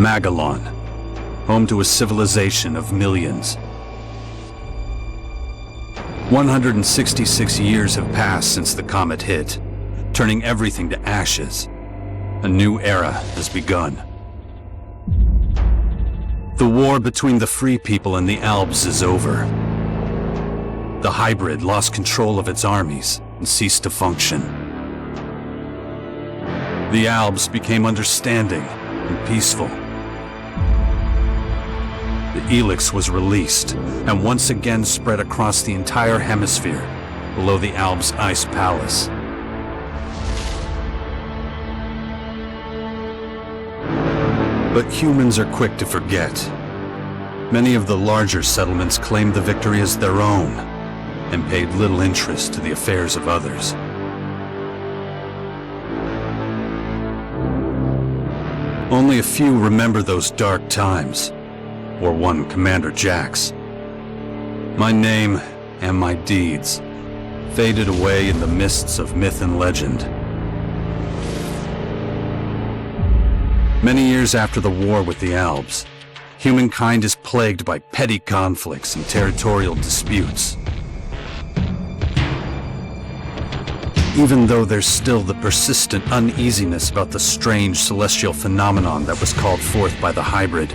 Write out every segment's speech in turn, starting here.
Magellan, home to a civilization of millions. 166 years have passed since the comet hit, turning everything to ashes. A new era has begun. The war between the free people and the Alps is over. The hybrid lost control of its armies and ceased to function. The Alps became understanding and peaceful. The Elex was released and once again spread across the entire hemisphere below the Alps ice palace. But humans are quick to forget. Many of the larger settlements claimed the victory as their own and paid little interest to the affairs of others. Only a few remember those dark times, or one Commander Jax. My name and my deeds faded away in the mists of myth and legend. Many years after the war with the Alps, humankind is plagued by petty conflicts and territorial disputes. Even though there's still the persistent uneasiness about the strange celestial phenomenon that was called forth by the hybrid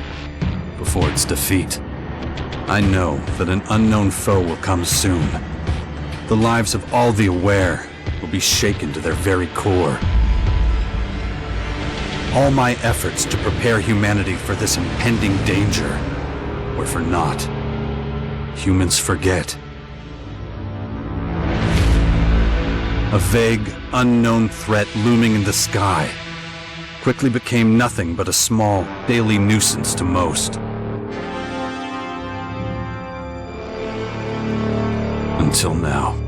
before its defeat, I know that an unknown foe will come soon. The lives of all the aware will be shaken to their very core. All my efforts to prepare humanity for this impending danger were for naught. Humans forget. A vague, unknown threat looming in the sky quickly became nothing but a small, daily nuisance to most. Until now.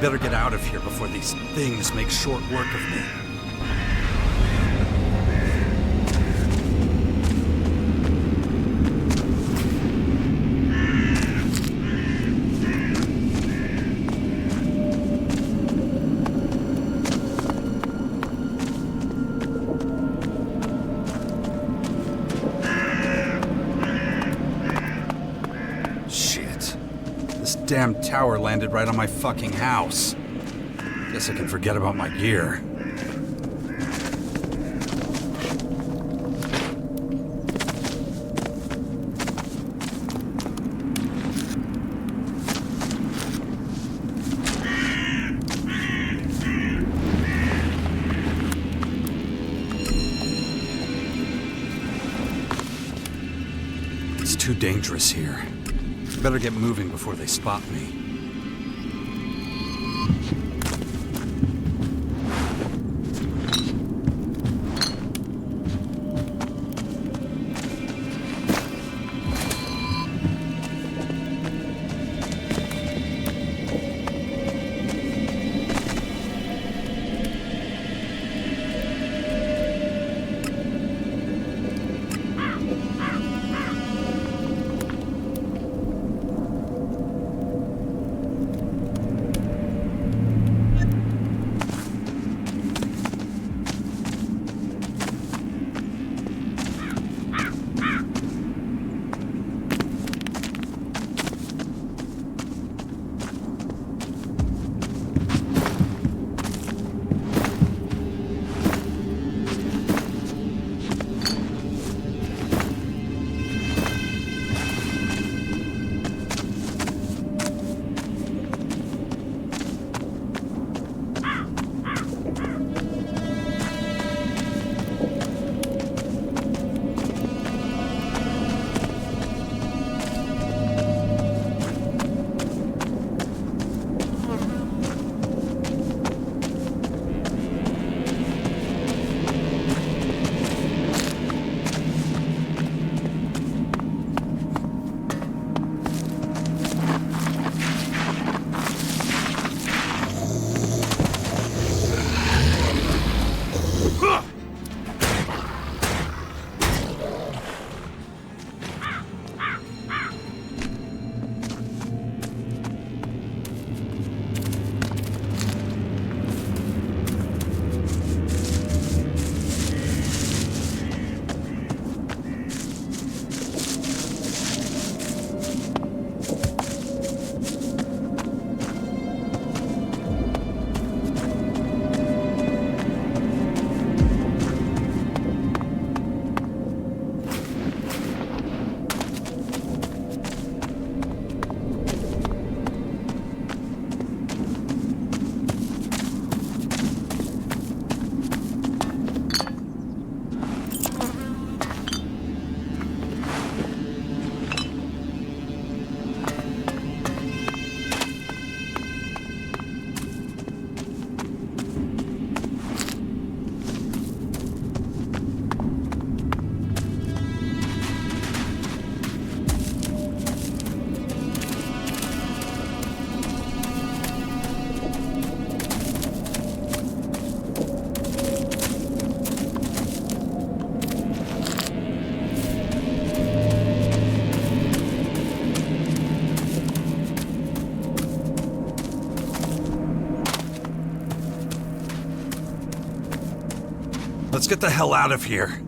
Better get out of here before these things make short work of me. damn tower landed right on my fucking house. Guess I can forget about my gear. It's too dangerous here. Better get moving before they spot me. Let's get the hell out of here.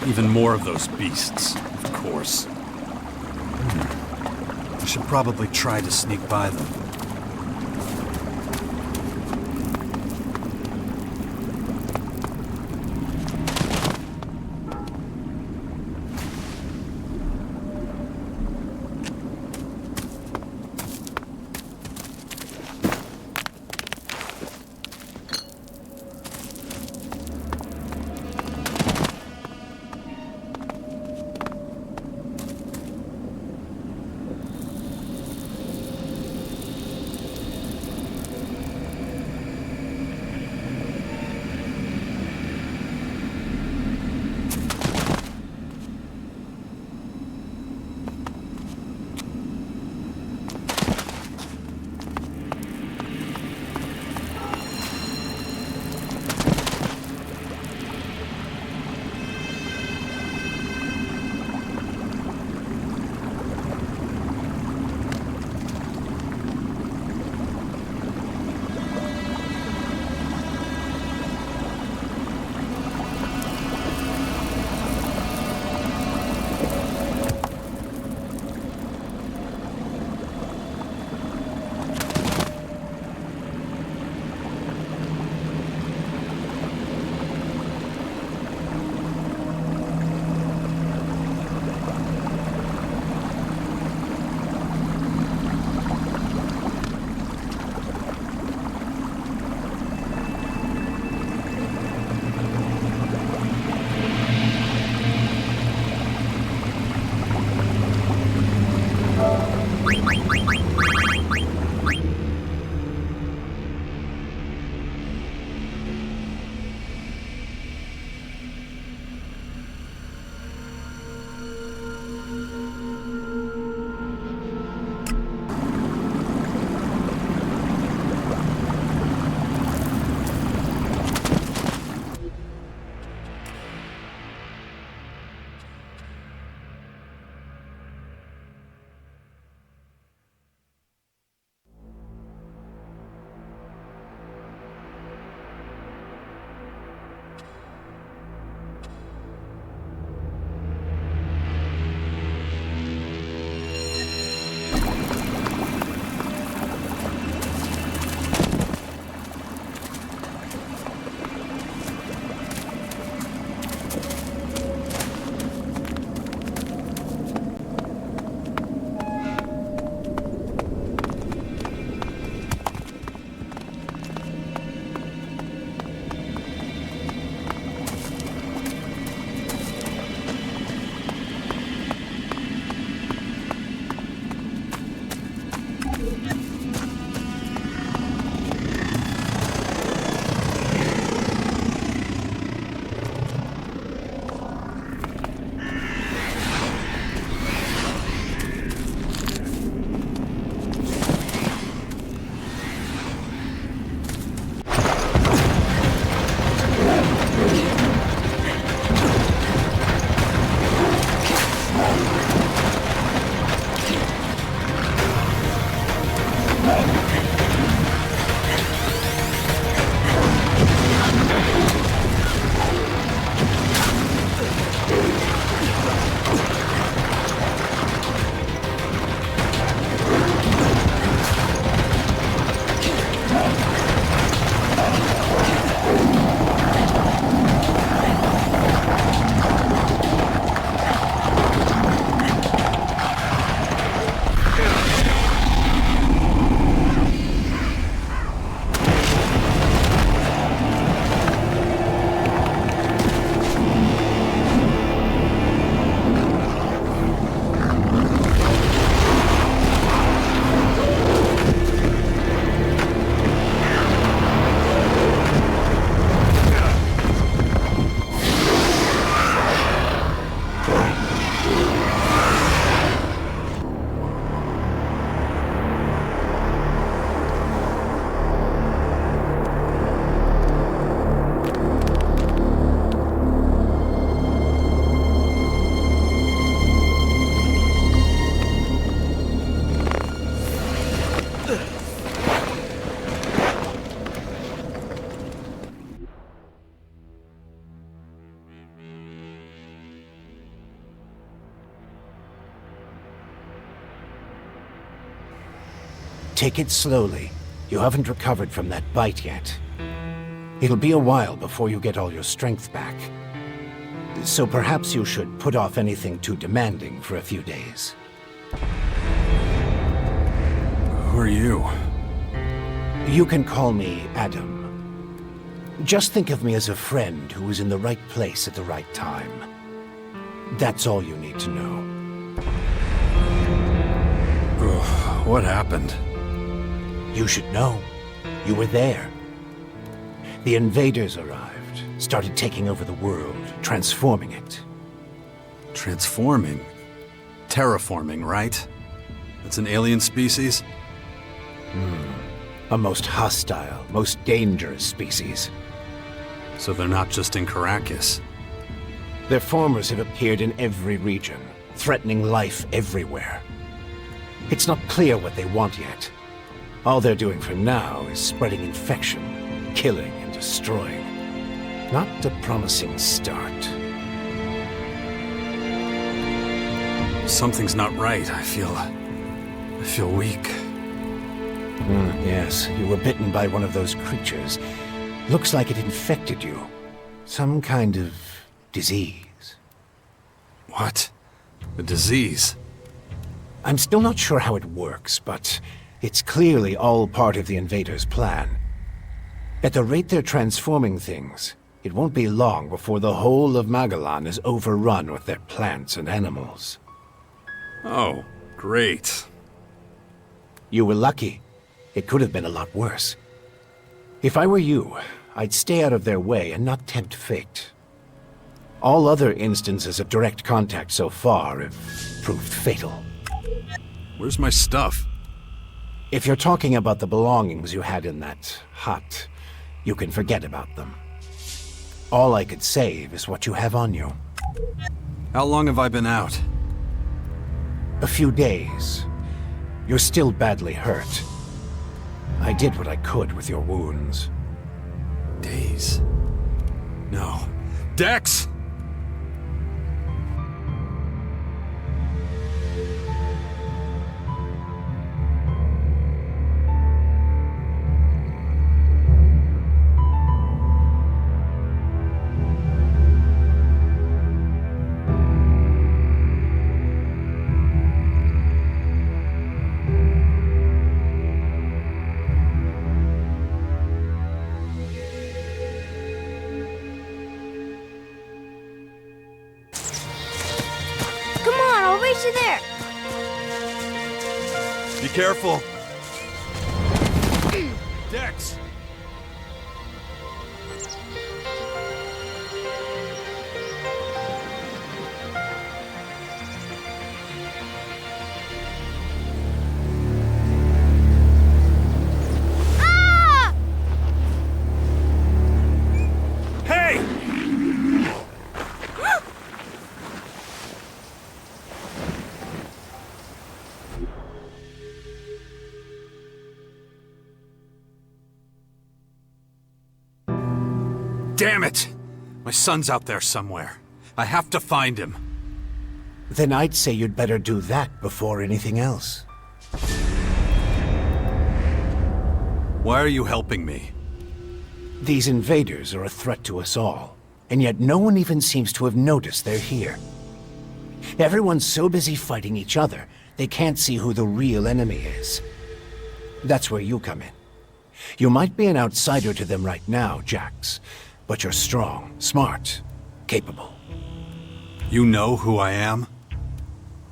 Even more of those beasts, of course. I should probably try to sneak by them. Take it slowly. You haven't recovered from that bite yet. It'll be a while before you get all your strength back. So perhaps you should put off anything too demanding for a few days. Who are you? You can call me Adam. Just think of me as a friend who was in the right place at the right time. That's all you need to know. Ugh, what happened? You should know. You were there. The invaders arrived, started taking over the world, transforming it. Transforming? Terraforming, right? It's an alien species? A most hostile, most dangerous species. So they're not just in Caracas. Their formers have appeared in every region, threatening life everywhere. It's not clear what they want yet. All they're doing for now is spreading infection, killing and destroying. Not a promising start. Something's not right. I feel weak. Yes, you were bitten by one of those creatures. Looks like it infected you. Some kind of disease. What? A disease? I'm still not sure how it works, but it's clearly all part of the invaders' plan. At the rate they're transforming things, it won't be long before the whole of Magalan is overrun with their plants and animals. Oh, great. You were lucky. It could have been a lot worse. If I were you, I'd stay out of their way and not tempt fate. All other instances of direct contact so far have proved fatal. Where's my stuff? If you're talking about the belongings you had in that hut, you can forget about them. All I could save is what you have on you. How long have I been out? A few days. You're still badly hurt. I did what I could with your wounds. Days? No. Dex! You there. Be careful. Dex! Ah! Hey! Damn it! My son's out there somewhere. I have to find him. Then I'd say you'd better do that before anything else. Why are you helping me? These invaders are a threat to us all, and yet no one even seems to have noticed they're here. Everyone's so busy fighting each other, they can't see who the real enemy is. That's where you come in. You might be an outsider to them right now, Jax, but you're strong, smart, capable. You know who I am?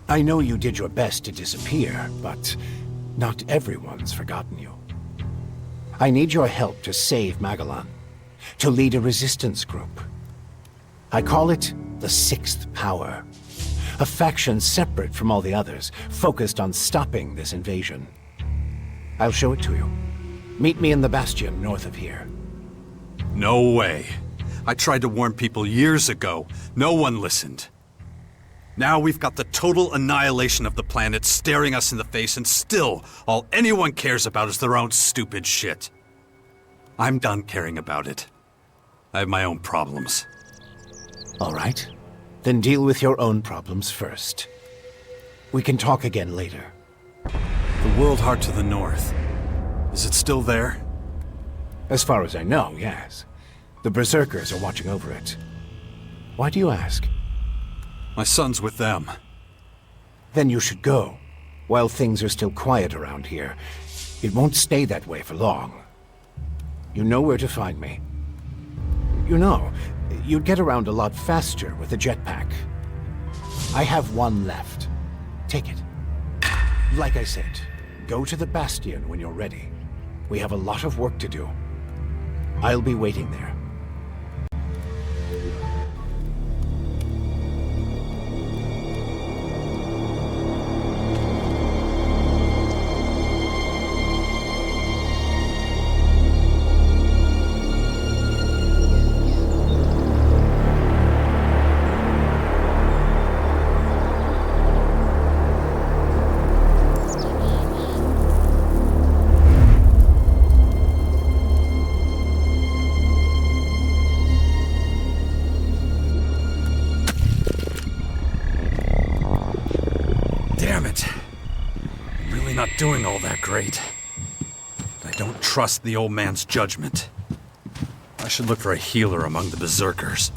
I know you did your best to disappear, but not everyone's forgotten you. I need your help to save Magalan, to lead a resistance group. I call it the Sixth Power, a faction separate from all the others, focused on stopping this invasion. I'll show it to you. Meet me in the Bastion north of here. No way. I tried to warn people years ago. No one listened. Now we've got the total annihilation of the planet staring us in the face, and still, all anyone cares about is their own stupid shit. I'm done caring about it. I have my own problems. All right. Then deal with your own problems first. We can talk again later. The World Heart to the north. Is it still there? As far as I know, yes. The Berserkers are watching over it. Why do you ask? My son's with them. Then you should go. While things are still quiet around here, it won't stay that way for long. You know where to find me. You know, you'd get around a lot faster with a jetpack. I have one left. Take it. Like I said, go to the Bastion when you're ready. We have a lot of work to do. I'll be waiting there. Damn it. I'm really not doing all that great. I don't trust the old man's judgment. I should look for a healer among the Berserkers.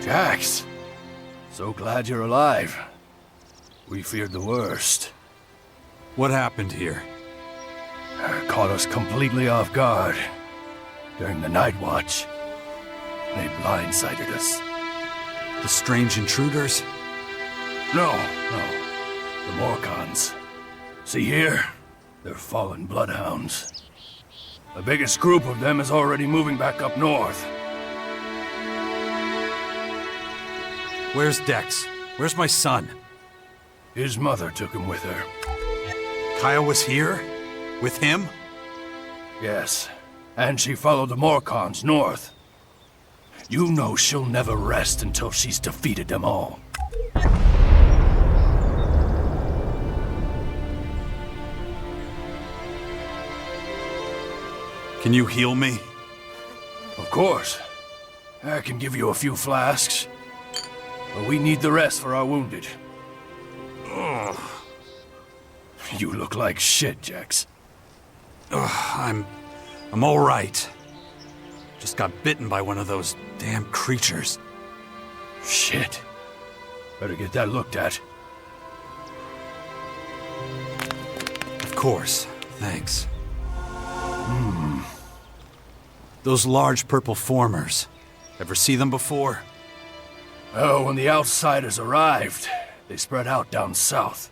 Jax, so glad you're alive. We feared the worst. What happened here? Caught us completely off guard during the night watch. They blindsided us. The strange intruders? No. The Morcons. See here? They're fallen bloodhounds. The biggest group of them is already moving back up north. Where's Dex? Where's my son? His mother took him with her. Kaya was here? With him? Yes, and she followed the Morcons north. You know she'll never rest until she's defeated them all. Can you heal me? Of course. I can give you a few flasks. But we need the rest for our wounded. Ugh. You look like shit, Jax. I'm all right. Just got bitten by one of those damn creatures. Shit. Better get that looked at. Of course. Thanks. Those large purple formers. Ever see them before? Oh, when the outsiders arrived, they spread out down south.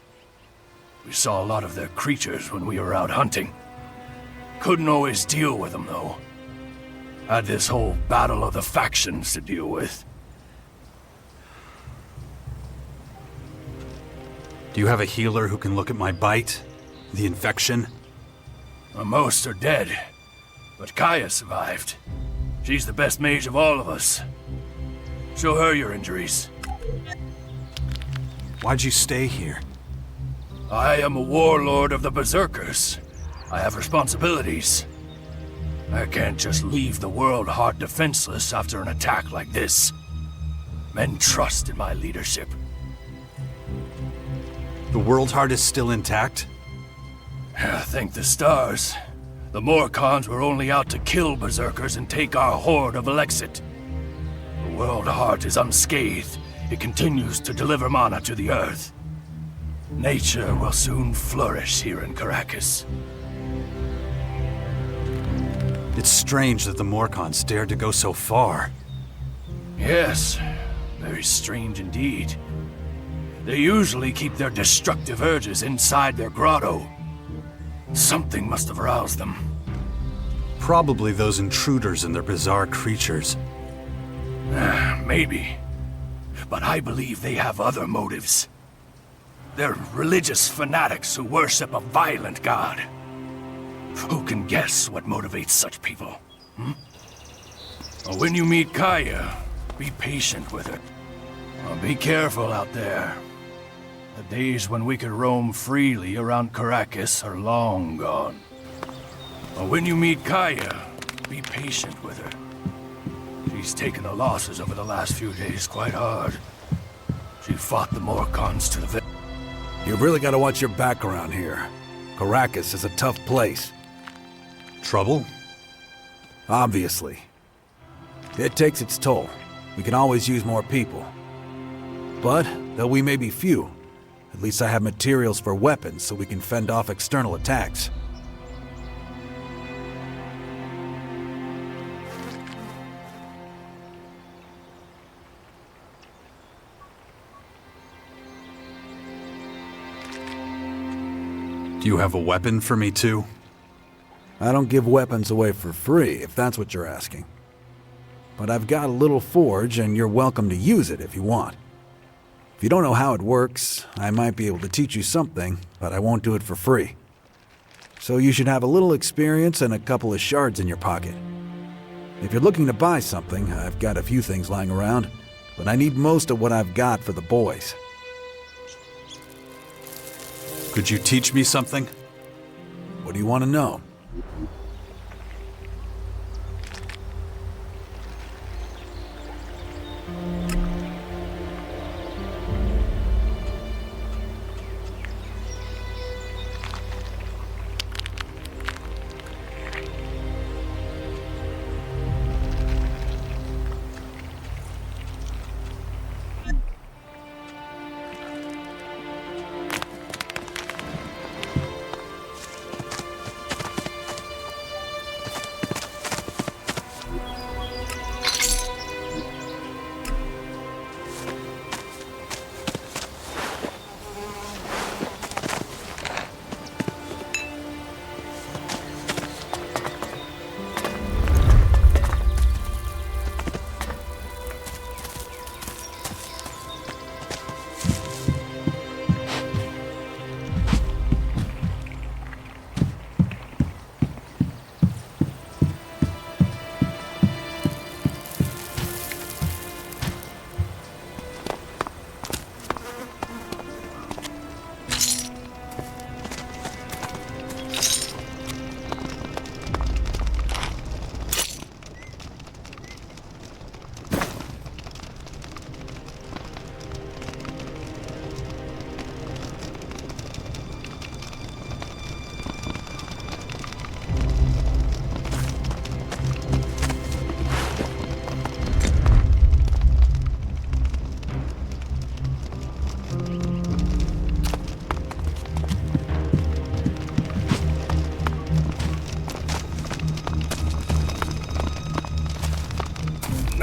We saw a lot of their creatures when we were out hunting. Couldn't always deal with them, though. Had this whole battle of the factions to deal with. Do you have a healer who can look at my bite? The infection? Most are dead, but Kaya survived. She's the best mage of all of us. Show her your injuries. Why'd you stay here? I am a warlord of the Berserkers. I have responsibilities. I can't just leave the world hard defenseless after an attack like this. Men trust in my leadership. The World Heart is still intact? Thank the stars. The Morcons were only out to kill Berserkers and take our horde of Elexit. The World Heart is unscathed. It continues to deliver mana to the Earth. Nature will soon flourish here in Caracas. It's strange that the Morcons dared to go so far. Yes, very strange indeed. They usually keep their destructive urges inside their grotto. Something must have roused them. Probably those intruders and their bizarre creatures. Maybe. But I believe they have other motives. They're religious fanatics who worship a violent god. Who can guess what motivates such people? Well, when you meet Kaya, be patient with her. Well, be careful out there. The days when we could roam freely around Caracas are long gone. Well, when you meet Kaya, be patient with her. She's taken the losses over the last few days quite hard. She fought the Morcons to the very... You've really got to watch your back around here. Caracas is a tough place. Trouble? Obviously. It takes its toll. We can always use more people. But, though we may be few, at least I have materials for weapons so we can fend off external attacks. Do you have a weapon for me too? I don't give weapons away for free, if that's what you're asking. But I've got a little forge, and you're welcome to use it if you want. If you don't know how it works, I might be able to teach you something, but I won't do it for free. So you should have a little experience and a couple of shards in your pocket. If you're looking to buy something, I've got a few things lying around, but I need most of what I've got for the boys. Could you teach me something? What do you want to know?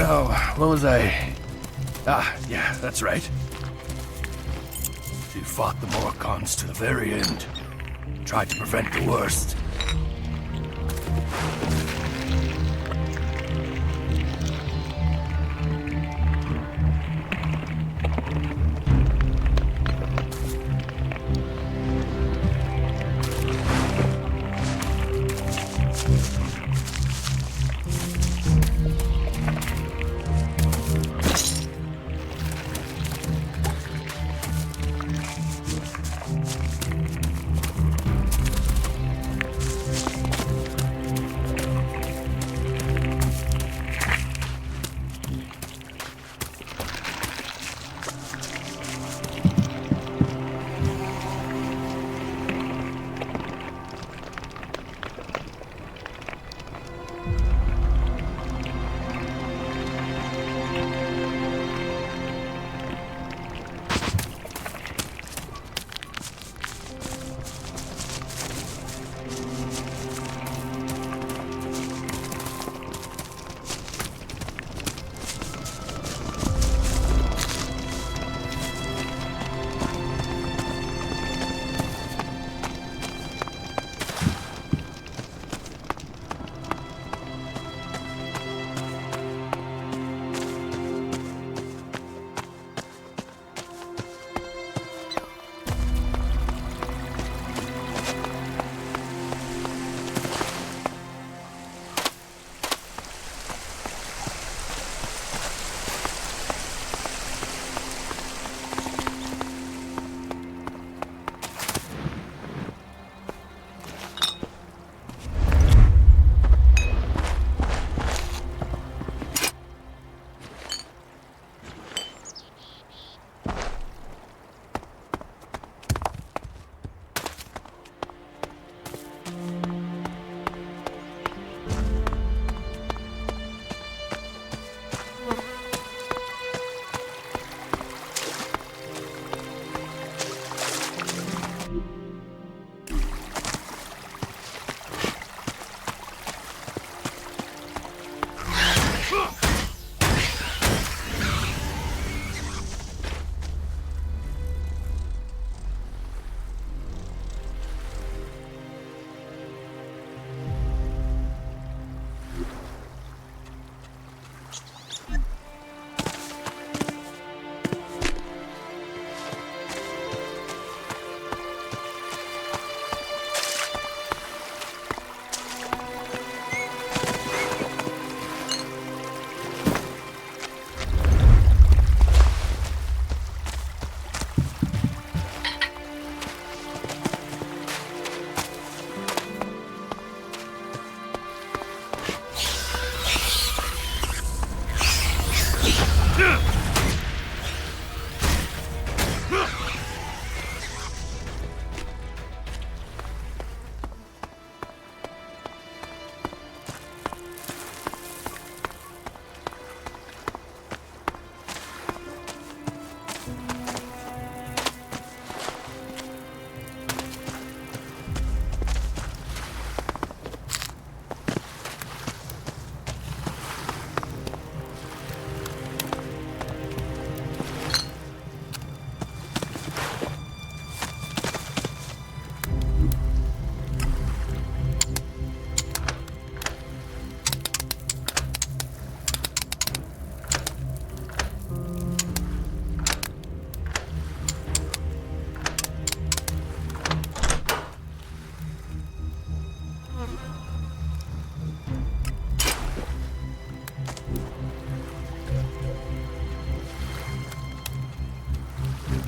Oh, what was I... Ah, yeah, that's right. You fought the Morcons to the very end. Tried to prevent the worst.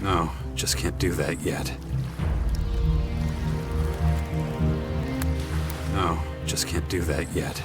No, just can't do that yet. No, just can't do that yet.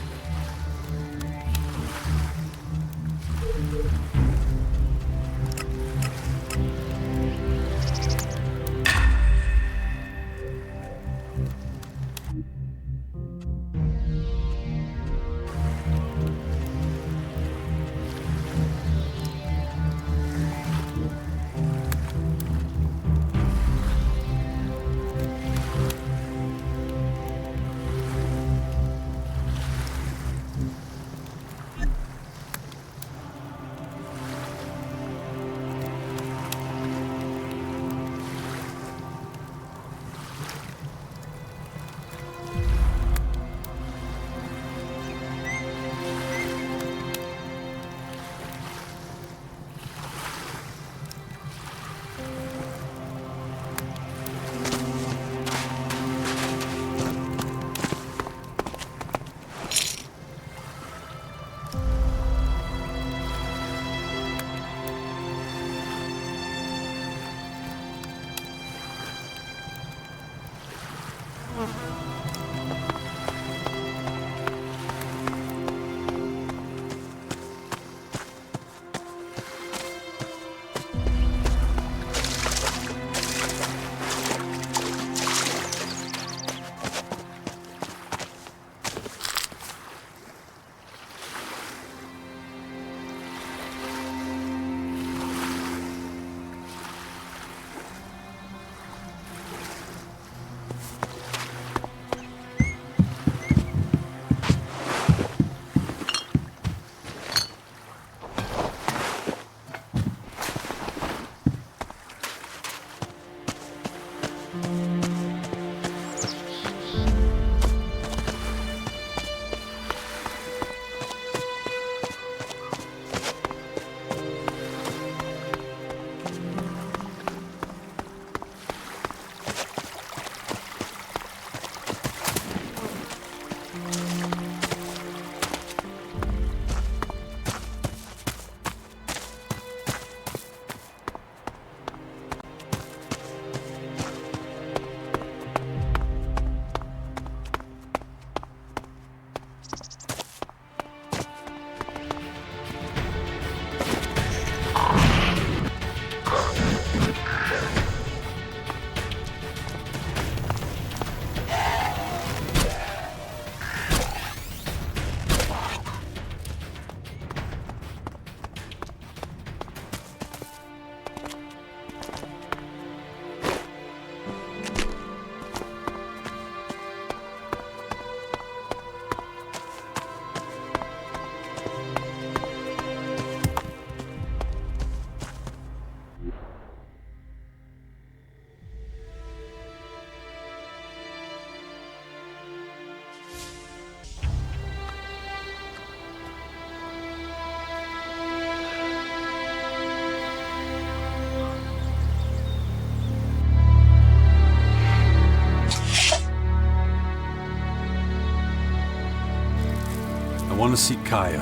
want to see Kaya.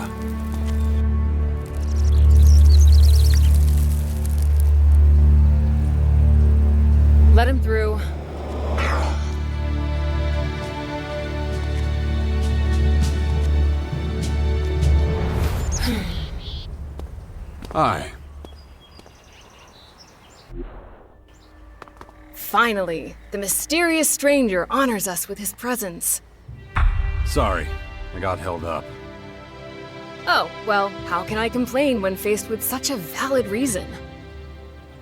Let him through. Hi. Finally, the mysterious stranger honors us with his presence. Sorry, I got held up. Oh, well, how can I complain when faced with such a valid reason?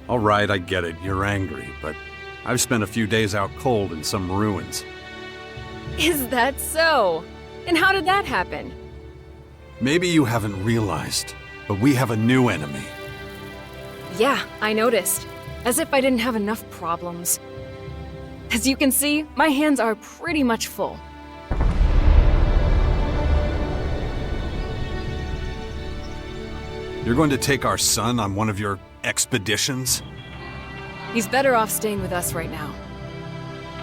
All right, I get it. You're angry, but I've spent a few days out cold in some ruins. Is that so? And how did that happen? Maybe you haven't realized, but we have a new enemy. Yeah, I noticed. As if I didn't have enough problems. As you can see, my hands are pretty much full. You're going to take our son on one of your expeditions? He's better off staying with us right now.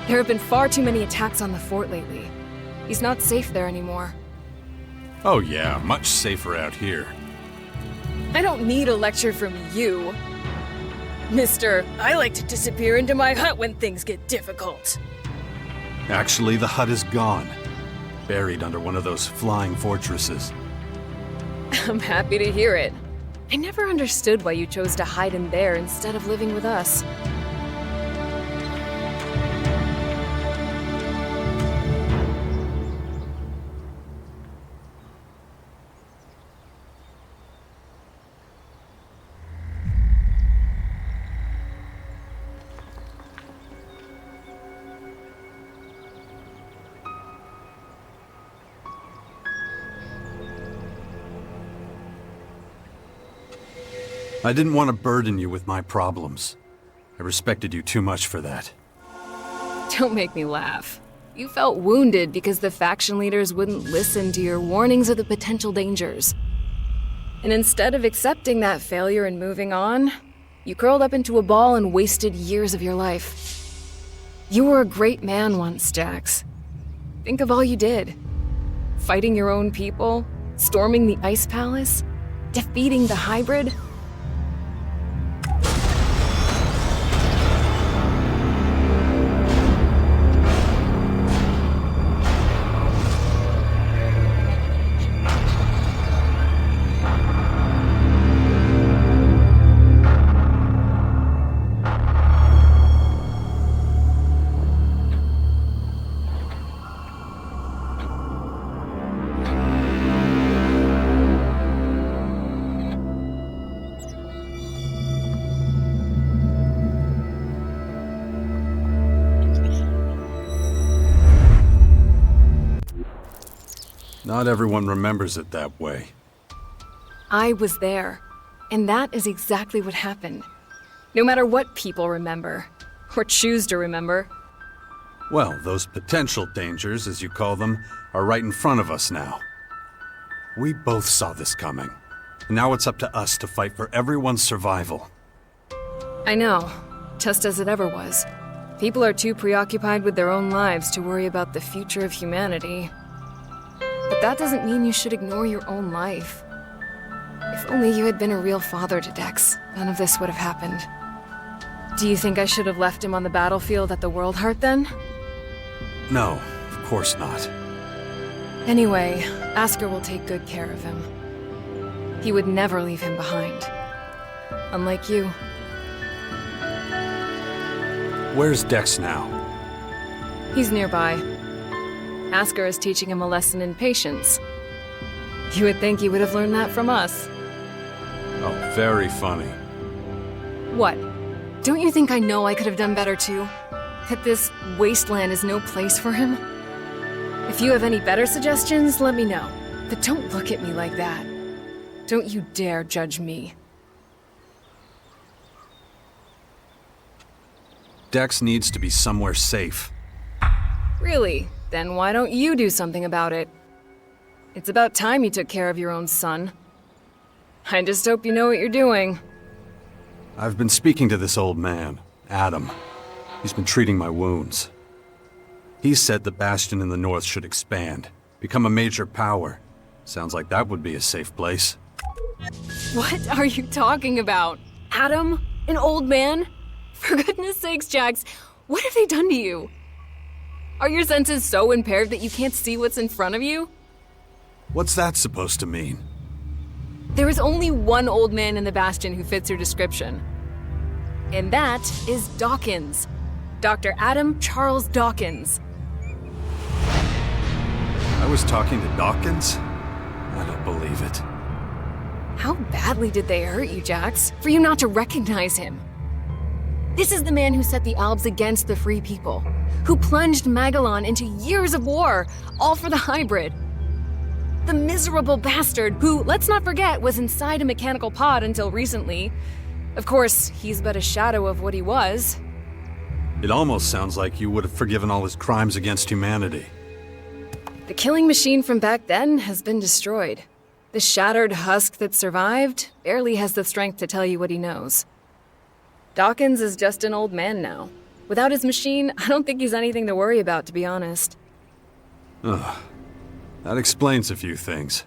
There have been far too many attacks on the fort lately. He's not safe there anymore. Oh yeah, much safer out here. I don't need a lecture from you. Mister, I like to disappear into my hut when things get difficult. Actually, the hut is gone. Buried under one of those flying fortresses. I'm happy to hear it. I never understood why you chose to hide in there instead of living with us. I didn't want to burden you with my problems. I respected you too much for that. Don't make me laugh. You felt wounded because the faction leaders wouldn't listen to your warnings of the potential dangers. And instead of accepting that failure and moving on, you curled up into a ball and wasted years of your life. You were a great man once, Jax. Think of all you did. Fighting your own people, storming the Ice Palace, defeating the Hybrid. Not everyone remembers it that way. I was there, and that is exactly what happened. No matter what people remember, or choose to remember. Well, those potential dangers, as you call them, are right in front of us now. We both saw this coming, and now it's up to us to fight for everyone's survival. I know, just as it ever was. People are too preoccupied with their own lives to worry about the future of humanity. But that doesn't mean you should ignore your own life. If only you had been a real father to Dex, none of this would have happened. Do you think I should have left him on the battlefield at the World Heart then? No, of course not. Anyway, Asker will take good care of him. He would never leave him behind. Unlike you. Where's Dex now? He's nearby. Asker is teaching him a lesson in patience. You would think he would have learned that from us. Oh, very funny. What? Don't you think I know I could have done better too? That this wasteland is no place for him? If you have any better suggestions, let me know. But don't look at me like that. Don't you dare judge me. Dex needs to be somewhere safe. Really? Then why don't you do something about it? It's about time you took care of your own son. I just hope you know what you're doing. I've been speaking to this old man, Adam. He's been treating my wounds. He said the Bastion in the north should expand, become a major power. Sounds like that would be a safe place. What are you talking about? Adam? An old man? For goodness sakes, Jax, what have they done to you? Are your senses so impaired that you can't see what's in front of you? What's that supposed to mean? There is only one old man in the Bastion who fits your description. And that is Dawkins. Dr. Adam Charles Dawkins. I was talking to Dawkins? I don't believe it. How badly did they hurt you, Jax, for you not to recognize him? This is the man who set the Albs against the Free People, who plunged Magellan into years of war, all for the hybrid. The miserable bastard who, let's not forget, was inside a mechanical pod until recently. Of course, he's but a shadow of what he was. It almost sounds like you would have forgiven all his crimes against humanity. The killing machine from back then has been destroyed. The shattered husk that survived barely has the strength to tell you what he knows. Dawkins is just an old man now. Without his machine, I don't think he's anything to worry about, to be honest. Ugh. That explains a few things.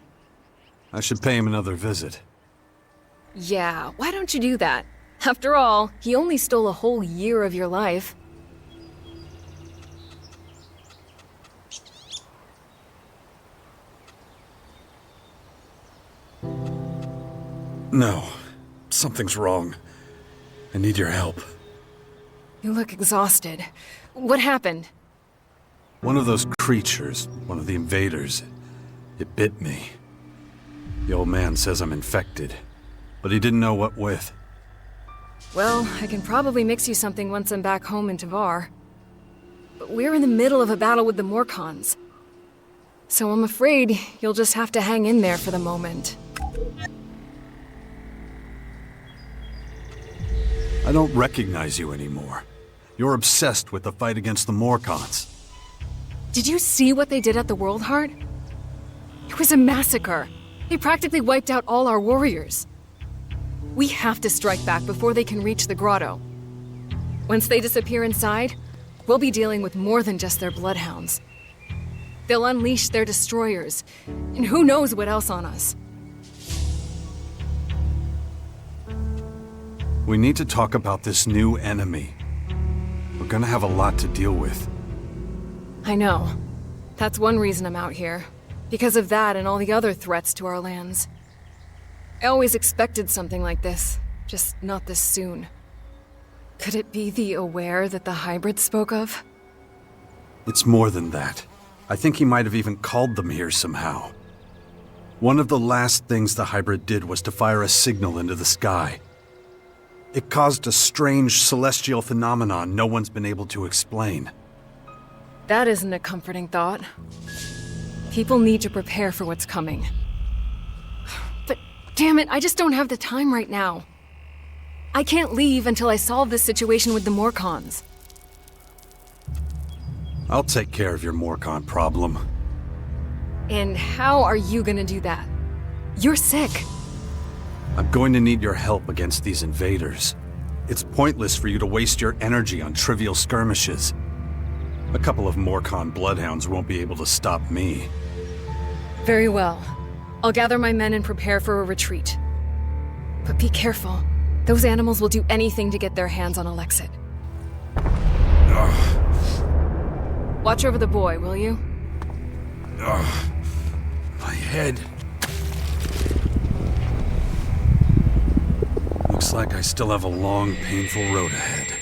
I should pay him another visit. Yeah, why don't you do that? After all, he only stole a whole year of your life. No. Something's wrong. I need your help. You look exhausted. What happened? One of those creatures, one of the invaders, it bit me. The old man says I'm infected, but he didn't know what with. Well, I can probably mix you something once I'm back home in Tavar. But we're in the middle of a battle with the Morcons. So I'm afraid you'll just have to hang in there for the moment. I don't recognize you anymore. You're obsessed with the fight against the Morcons. Did you see what they did at the World Heart? It was a massacre. They practically wiped out all our warriors. We have to strike back before they can reach the grotto. Once they disappear inside, we'll be dealing with more than just their bloodhounds. They'll unleash their destroyers, and who knows what else on us. We need to talk about this new enemy. We're gonna have a lot to deal with. I know. That's one reason I'm out here. Because of that and all the other threats to our lands. I always expected something like this, just not this soon. Could it be the Aware that the hybrid spoke of? It's more than that. I think he might have even called them here somehow. One of the last things the hybrid did was to fire a signal into the sky. It caused a strange celestial phenomenon no one's been able to explain. That isn't a comforting thought. People need to prepare for what's coming. But damn it, I just don't have the time right now. I can't leave until I solve this situation with the Morcons. I'll take care of your Morcon problem. And how are you gonna do that? You're sick. I'm going to need your help against these invaders. It's pointless for you to waste your energy on trivial skirmishes. A couple of Morcon bloodhounds won't be able to stop me. Very well. I'll gather my men and prepare for a retreat. But be careful. Those animals will do anything to get their hands on Alexit. Watch over the boy, will you? My head. Looks like I still have a long, painful road ahead.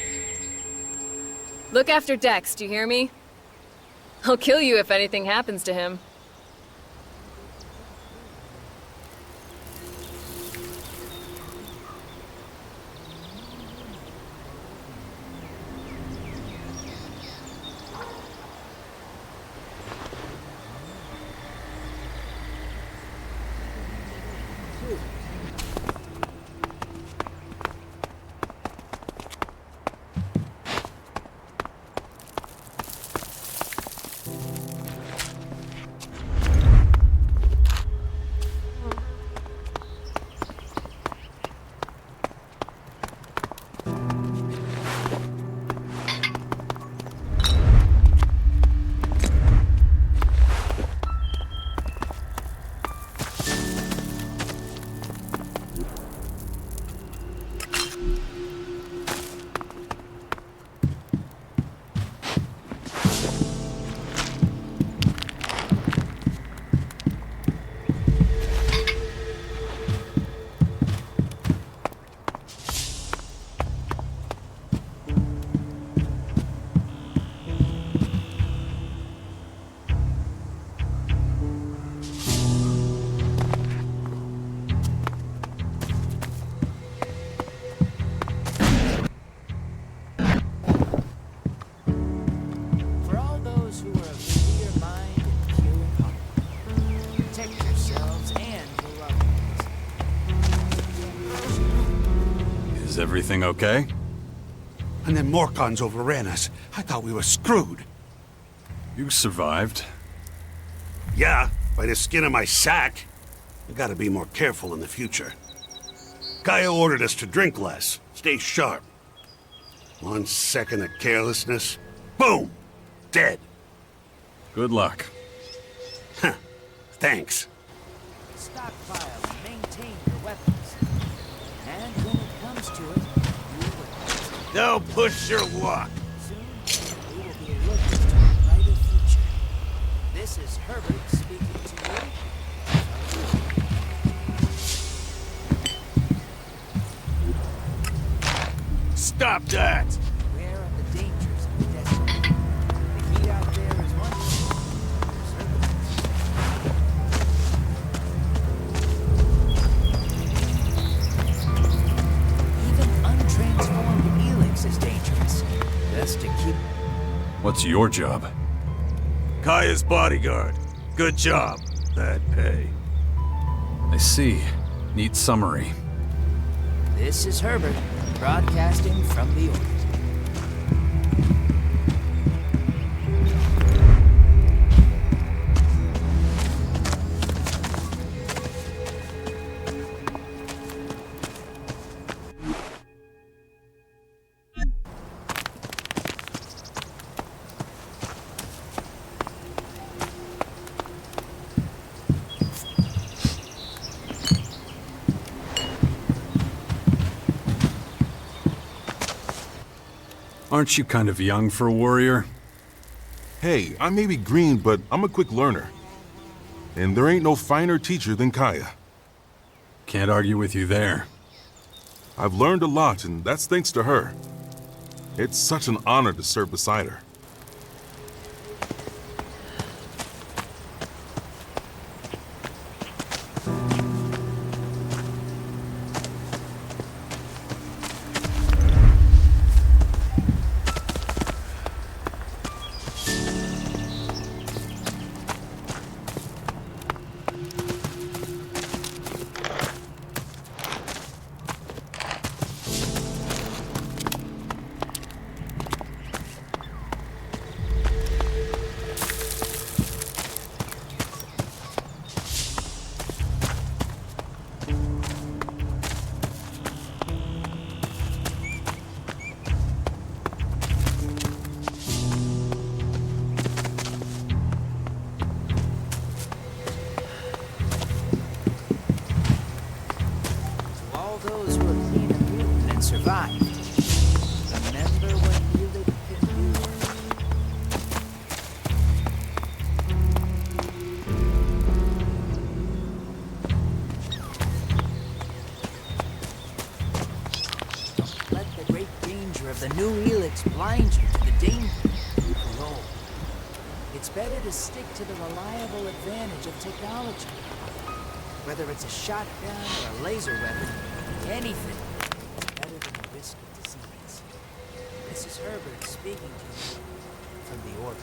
Look after Dex, do you hear me? I'll kill you if anything happens to him. Is everything okay? And then Morkons overran us. I thought we were screwed. You survived. Yeah, by the skin of my sack. I gotta be more careful in the future. Kaya ordered us to drink less, stay sharp. 1 second of carelessness, boom! Dead. Good luck. Huh. Thanks. Stockpile and maintain your weapons. And when it comes to it, you will. Now push your luck. Soon, we will be looking to a brighter future. This is Herbert speaking to you. Stop that! Beware of the dangers of the desert. The heat out there is one thing. Even untransformed Elex is dangerous. Best to keep. What's your job? Kaya's bodyguard. Good job. Bad pay. I see. Neat summary. This is Herbert, broadcasting from the orbit. Aren't you kind of young for a warrior? Hey, I may be green, but I'm a quick learner. And there ain't no finer teacher than Kaya. Can't argue with you there. I've learned a lot, and that's thanks to her. It's such an honor to serve beside her. To all those who have been immune and survived, remember what Elex can do. Don't let the great danger of the new Elex blind you to the danger below. It's better to stick to the reliable advantage of technology. Whether it's a shotgun or a laser weapon, anything is better than the risk of disease. This is Herbert speaking to you from the orbit.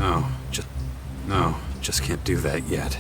No, just can't do that yet.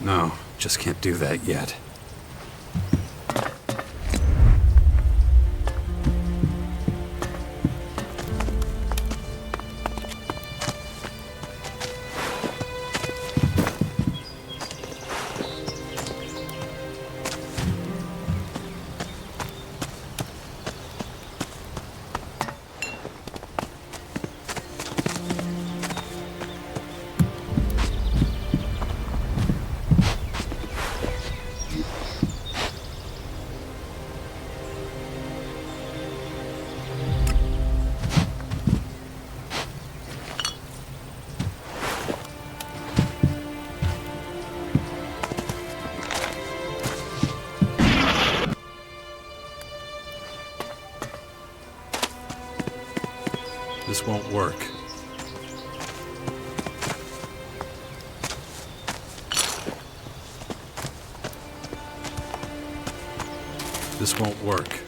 No, just can't do that yet. This won't work. This won't work.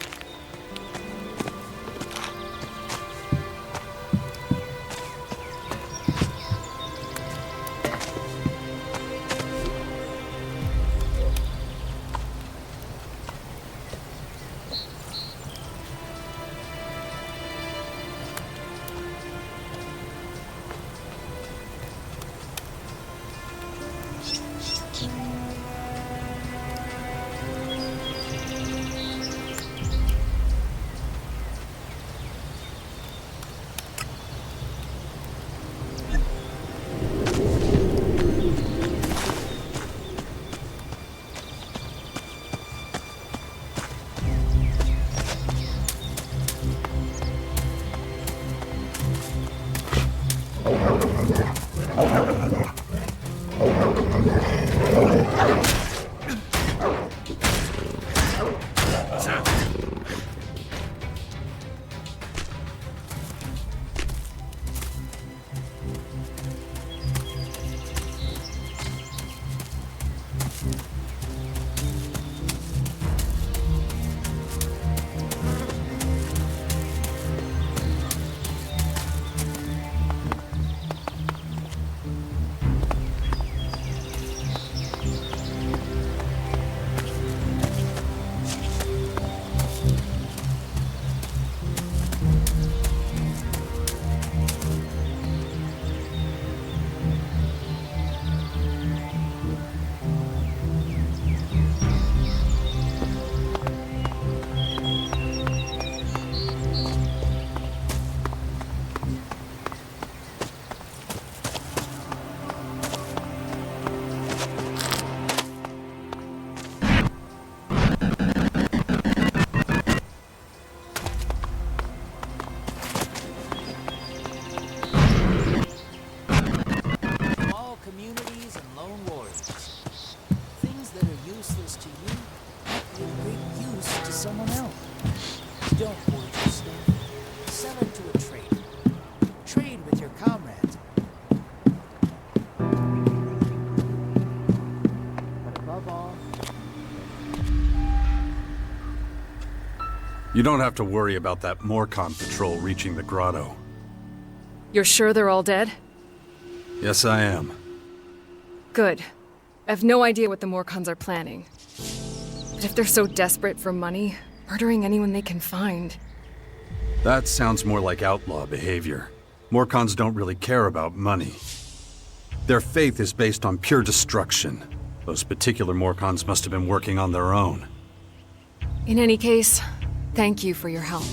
You don't have to worry about that Morcon patrol reaching the grotto. You're sure they're all dead? Yes, I am. Good. I have no idea what the Morcons are planning. But if they're so desperate for money, murdering anyone they can find... That sounds more like outlaw behavior. Morcons don't really care about money. Their faith is based on pure destruction. Those particular Morcons must have been working on their own. In any case, thank you for your help.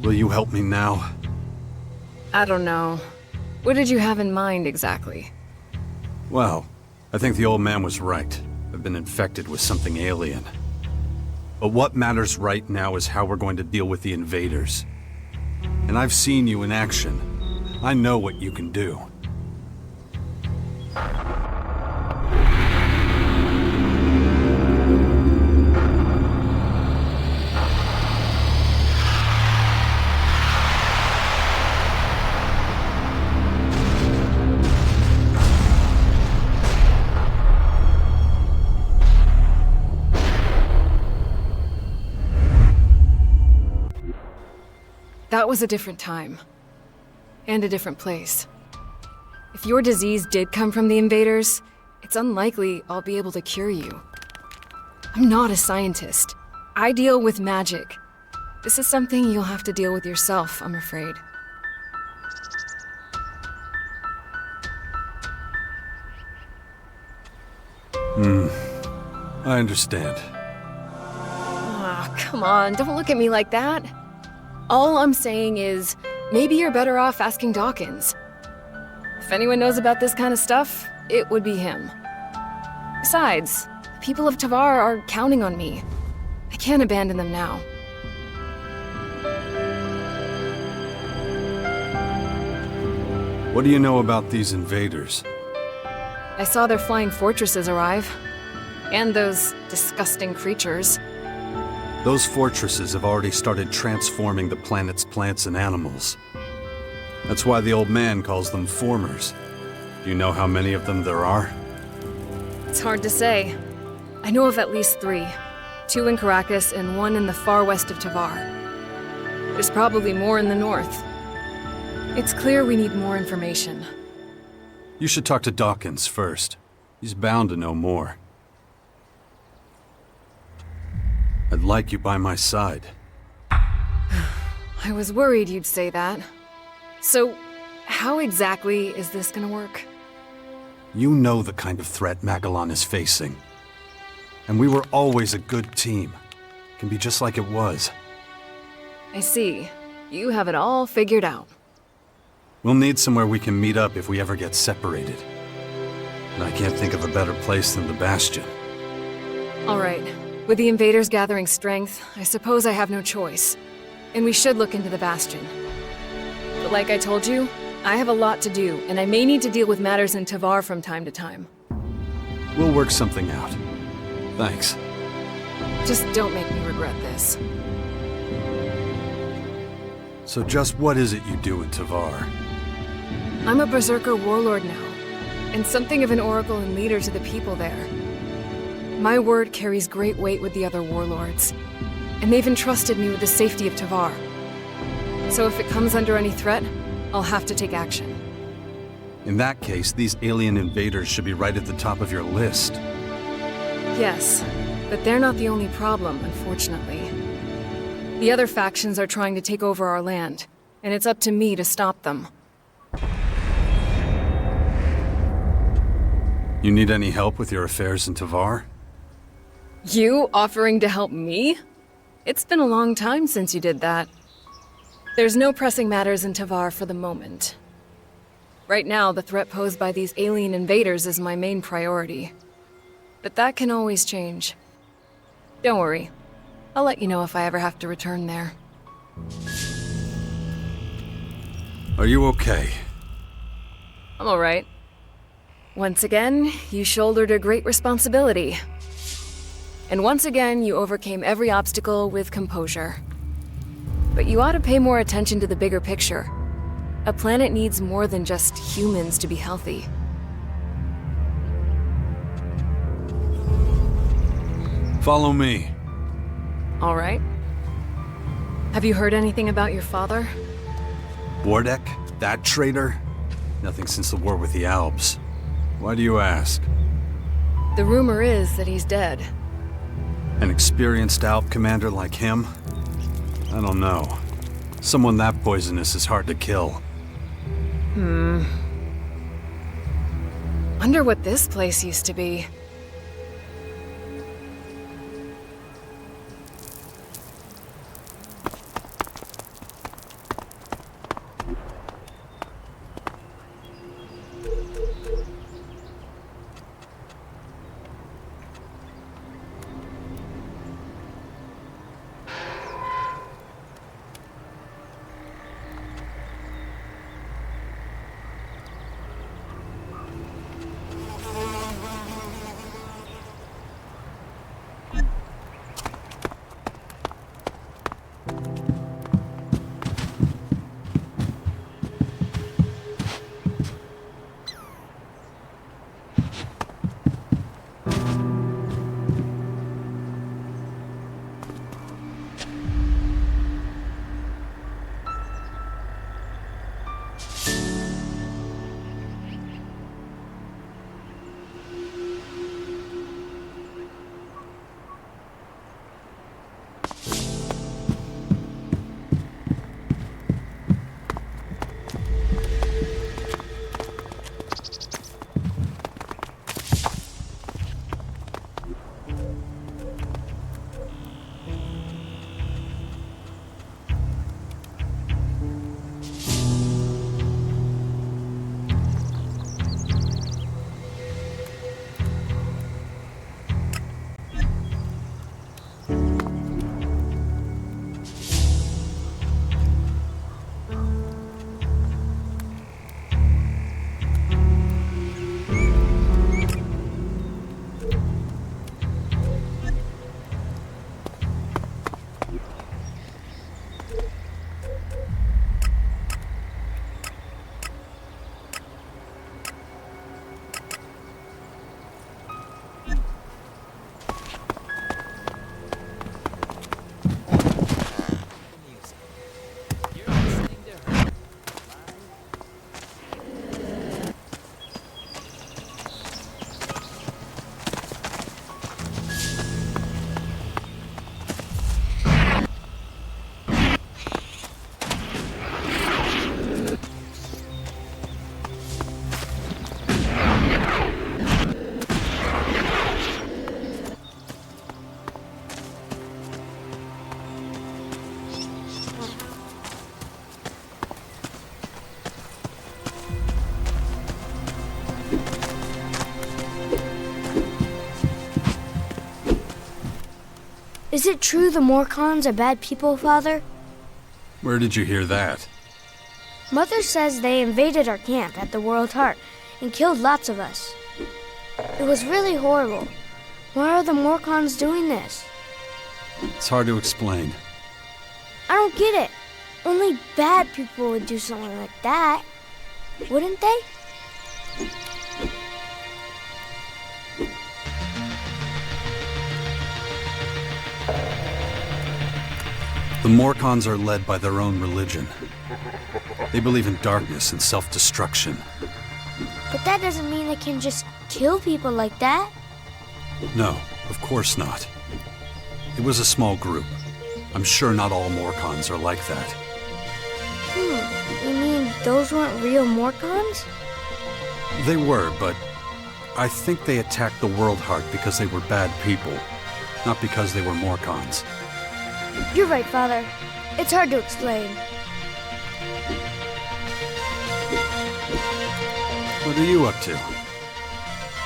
Will you help me now? I don't know. What did you have in mind, exactly? Well, I think the old man was right. I've been infected with something alien. But what matters right now is how we're going to deal with the invaders. And I've seen you in action. I know what you can do. That was a different time. And a different place. If your disease did come from the invaders, it's unlikely I'll be able to cure you. I'm not a scientist. I deal with magic. This is something you'll have to deal with yourself, I'm afraid. I understand. Ah, come on, don't look at me like that. All I'm saying is, maybe you're better off asking Dawkins. If anyone knows about this kind of stuff, it would be him. Besides, the people of Tavar are counting on me. I can't abandon them now. What do you know about these invaders? I saw their flying fortresses arrive. And those disgusting creatures. Those fortresses have already started transforming the planet's plants and animals. That's why the old man calls them formers. Do you know how many of them there are? It's hard to say. I know of at least 3. 2 in Caracas and 1 in the far west of Tavar. There's probably more in the north. It's clear we need more information. You should talk to Dawkins first. He's bound to know more. I'd like you by my side. I was worried you'd say that. So, how exactly is this gonna work? You know the kind of threat Magellan is facing. And we were always a good team. Can be just like it was. I see. You have it all figured out. We'll need somewhere we can meet up if we ever get separated. And I can't think of a better place than the Bastion. All right. With the invaders gathering strength, I suppose I have no choice. And we should look into the Bastion. But like I told you, I have a lot to do, and I may need to deal with matters in Tavar from time to time. We'll work something out. Thanks. Just don't make me regret this. So just what is it you do in Tavar? I'm a Berserker warlord now, and something of an oracle and leader to the people there. My word carries great weight with the other warlords, and they've entrusted me with the safety of Tavar. So if it comes under any threat, I'll have to take action. In that case, these alien invaders should be right at the top of your list. Yes, but they're not the only problem, unfortunately. The other factions are trying to take over our land, and it's up to me to stop them. You need any help with your affairs in Tavar? You offering to help me? It's been a long time since you did that. There's no pressing matters in Tavar for the moment. Right now, the threat posed by these alien invaders is my main priority. But that can always change. Don't worry. I'll let you know if I ever have to return there. Are you okay? I'm alright. Once again, you shouldered a great responsibility. And once again, you overcame every obstacle with composure. But you ought to pay more attention to the bigger picture. A planet needs more than just humans to be healthy. Follow me. All right. Have you heard anything about your father? Wardek? That traitor? Nothing since the war with the Albs. Why do you ask? The rumor is that he's dead. An experienced Alp commander like him? I don't know. Someone that poisonous is hard to kill. Wonder what this place used to be. Is it true the Morcons are bad people, Father? Where did you hear that? Mother says they invaded our camp at the World Heart and killed lots of us. It was really horrible. Why are the Morcons doing this? It's hard to explain. I don't get it. Only bad people would do something like that, wouldn't they? The Morcons are led by their own religion. They believe in darkness and self-destruction. But that doesn't mean they can just kill people like that. No, of course not. It was a small group. I'm sure not all Morcons are like that. You mean those weren't real Morcons? They were, but I think they attacked the World Heart because they were bad people, not because they were Morcons. You're right, Father. It's hard to explain. What are you up to?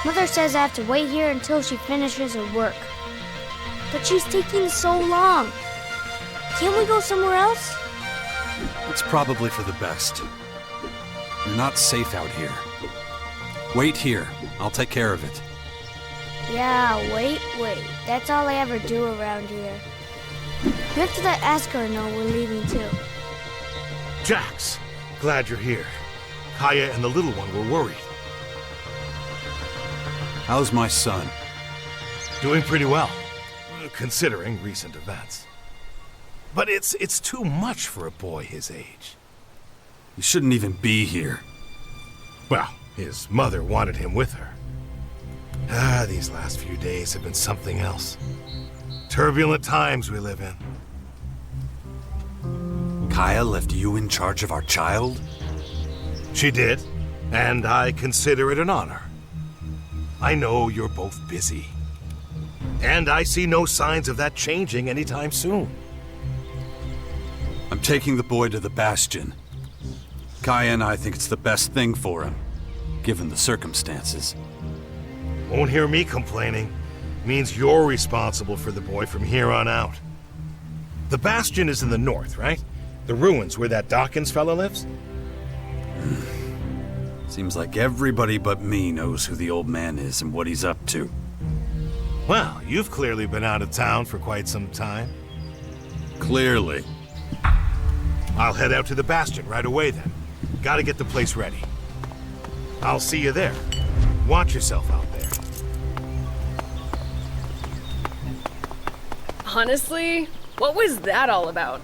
Mother says I have to wait here until she finishes her work. But she's taking so long. Can't we go somewhere else? It's probably for the best. You're not safe out here. Wait here. I'll take care of it. Yeah, wait. That's all I ever do around here. You have to let Askar know we're leaving too. Jax, glad you're here. Kaya and the little one were worried. How's my son? Doing pretty well, considering recent events. But it's too much for a boy his age. He shouldn't even be here. Well, his mother wanted him with her. These last few days have been something else. Turbulent times we live in. Kaya left you in charge of our child? She did, and I consider it an honor. I know you're both busy. And I see no signs of that changing anytime soon. I'm taking the boy to the Bastion. Kaya and I think it's the best thing for him, given the circumstances. Won't hear me complaining. Means you're responsible for the boy from here on out. The Bastion is in the north, right? The ruins where that Dawkins fella lives? Seems like everybody but me knows who the old man is and what he's up to. Well, you've clearly been out of town for quite some time. Clearly. I'll head out to the Bastion right away then. Gotta get the place ready. I'll see you there. Watch yourself out there. Honestly, what was that all about?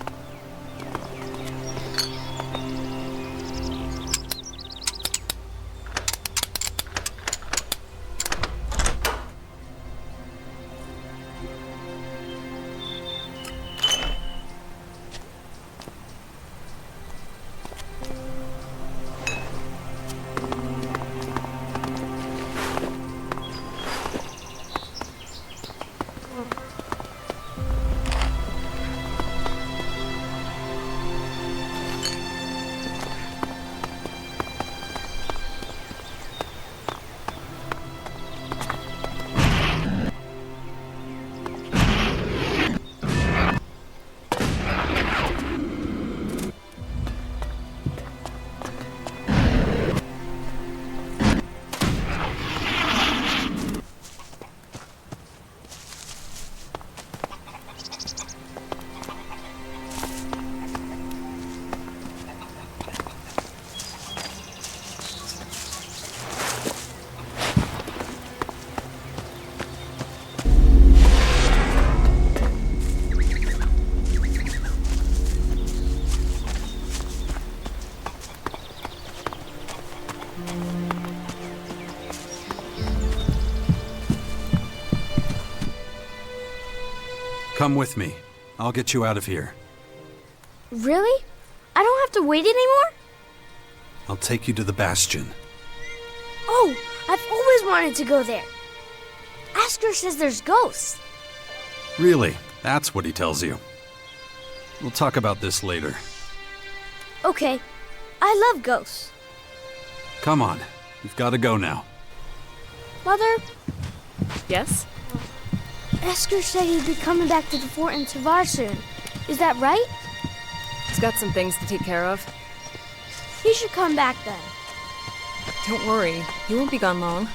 Come with me. I'll get you out of here. Really? I don't have to wait anymore? I'll take you to the Bastion. Oh, I've always wanted to go there. Askar says there's ghosts. Really? That's what he tells you. We'll talk about this later. Okay. I love ghosts. Come on. We've got to go now. Mother, Yes? Esker said he'd be coming back to the fort in Tavar soon. Is that right? He's got some things to take care of. He should come back then. Don't worry, he won't be gone long.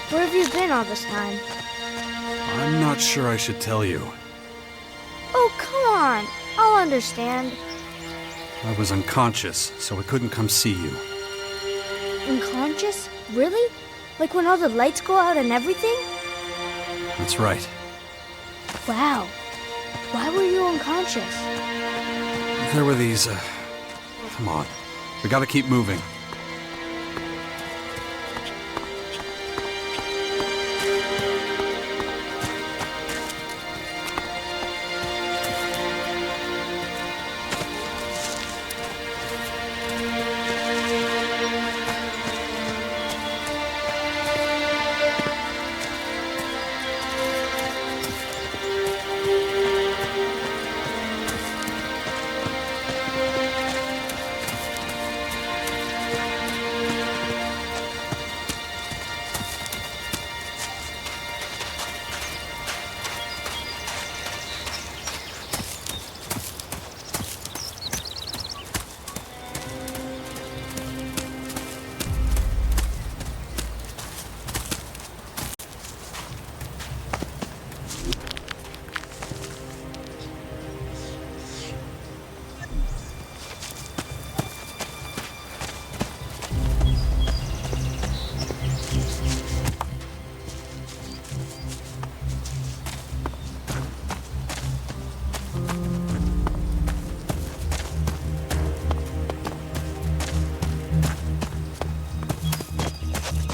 Where have you been all this time? I'm not sure I should tell you. Oh, come on. I'll understand. I was unconscious, so I couldn't come see you. Unconscious? Really? Like when all the lights go out and everything? That's right. Wow. Why were you unconscious? There were these, Come on. We gotta keep moving.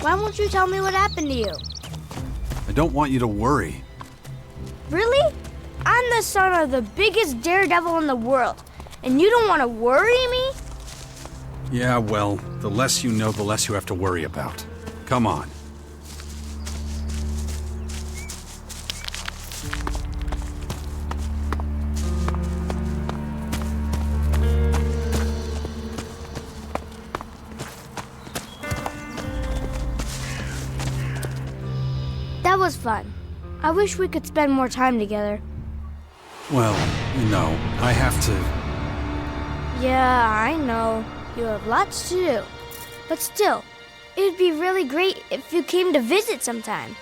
Why won't you tell me what happened to you? I don't want you to worry. Really? I'm the son of the biggest daredevil in the world, and you don't want to worry me? Yeah, well, the less you know, the less you have to worry about. Come on. That was fun. I wish we could spend more time together. Well, you know, I have to... Yeah, I know. You have lots to do. But still, it'd be really great if you came to visit sometime.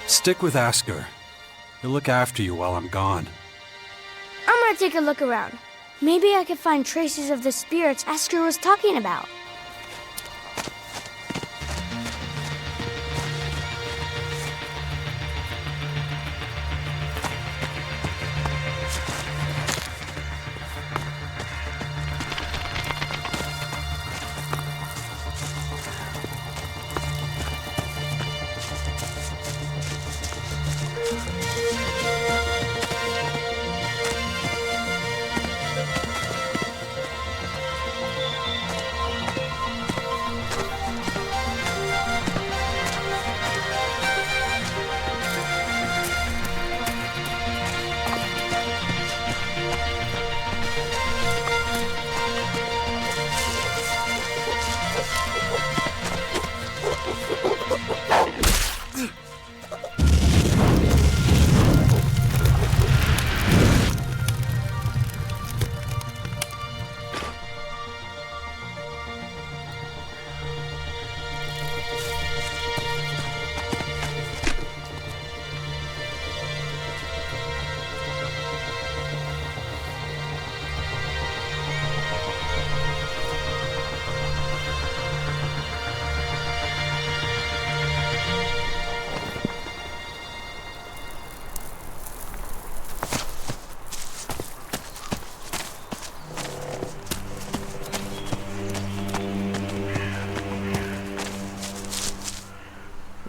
Stick with Asker. He'll look after you while I'm gone. I'm gonna take a look around. Maybe I could find traces of the spirits Asker was talking about.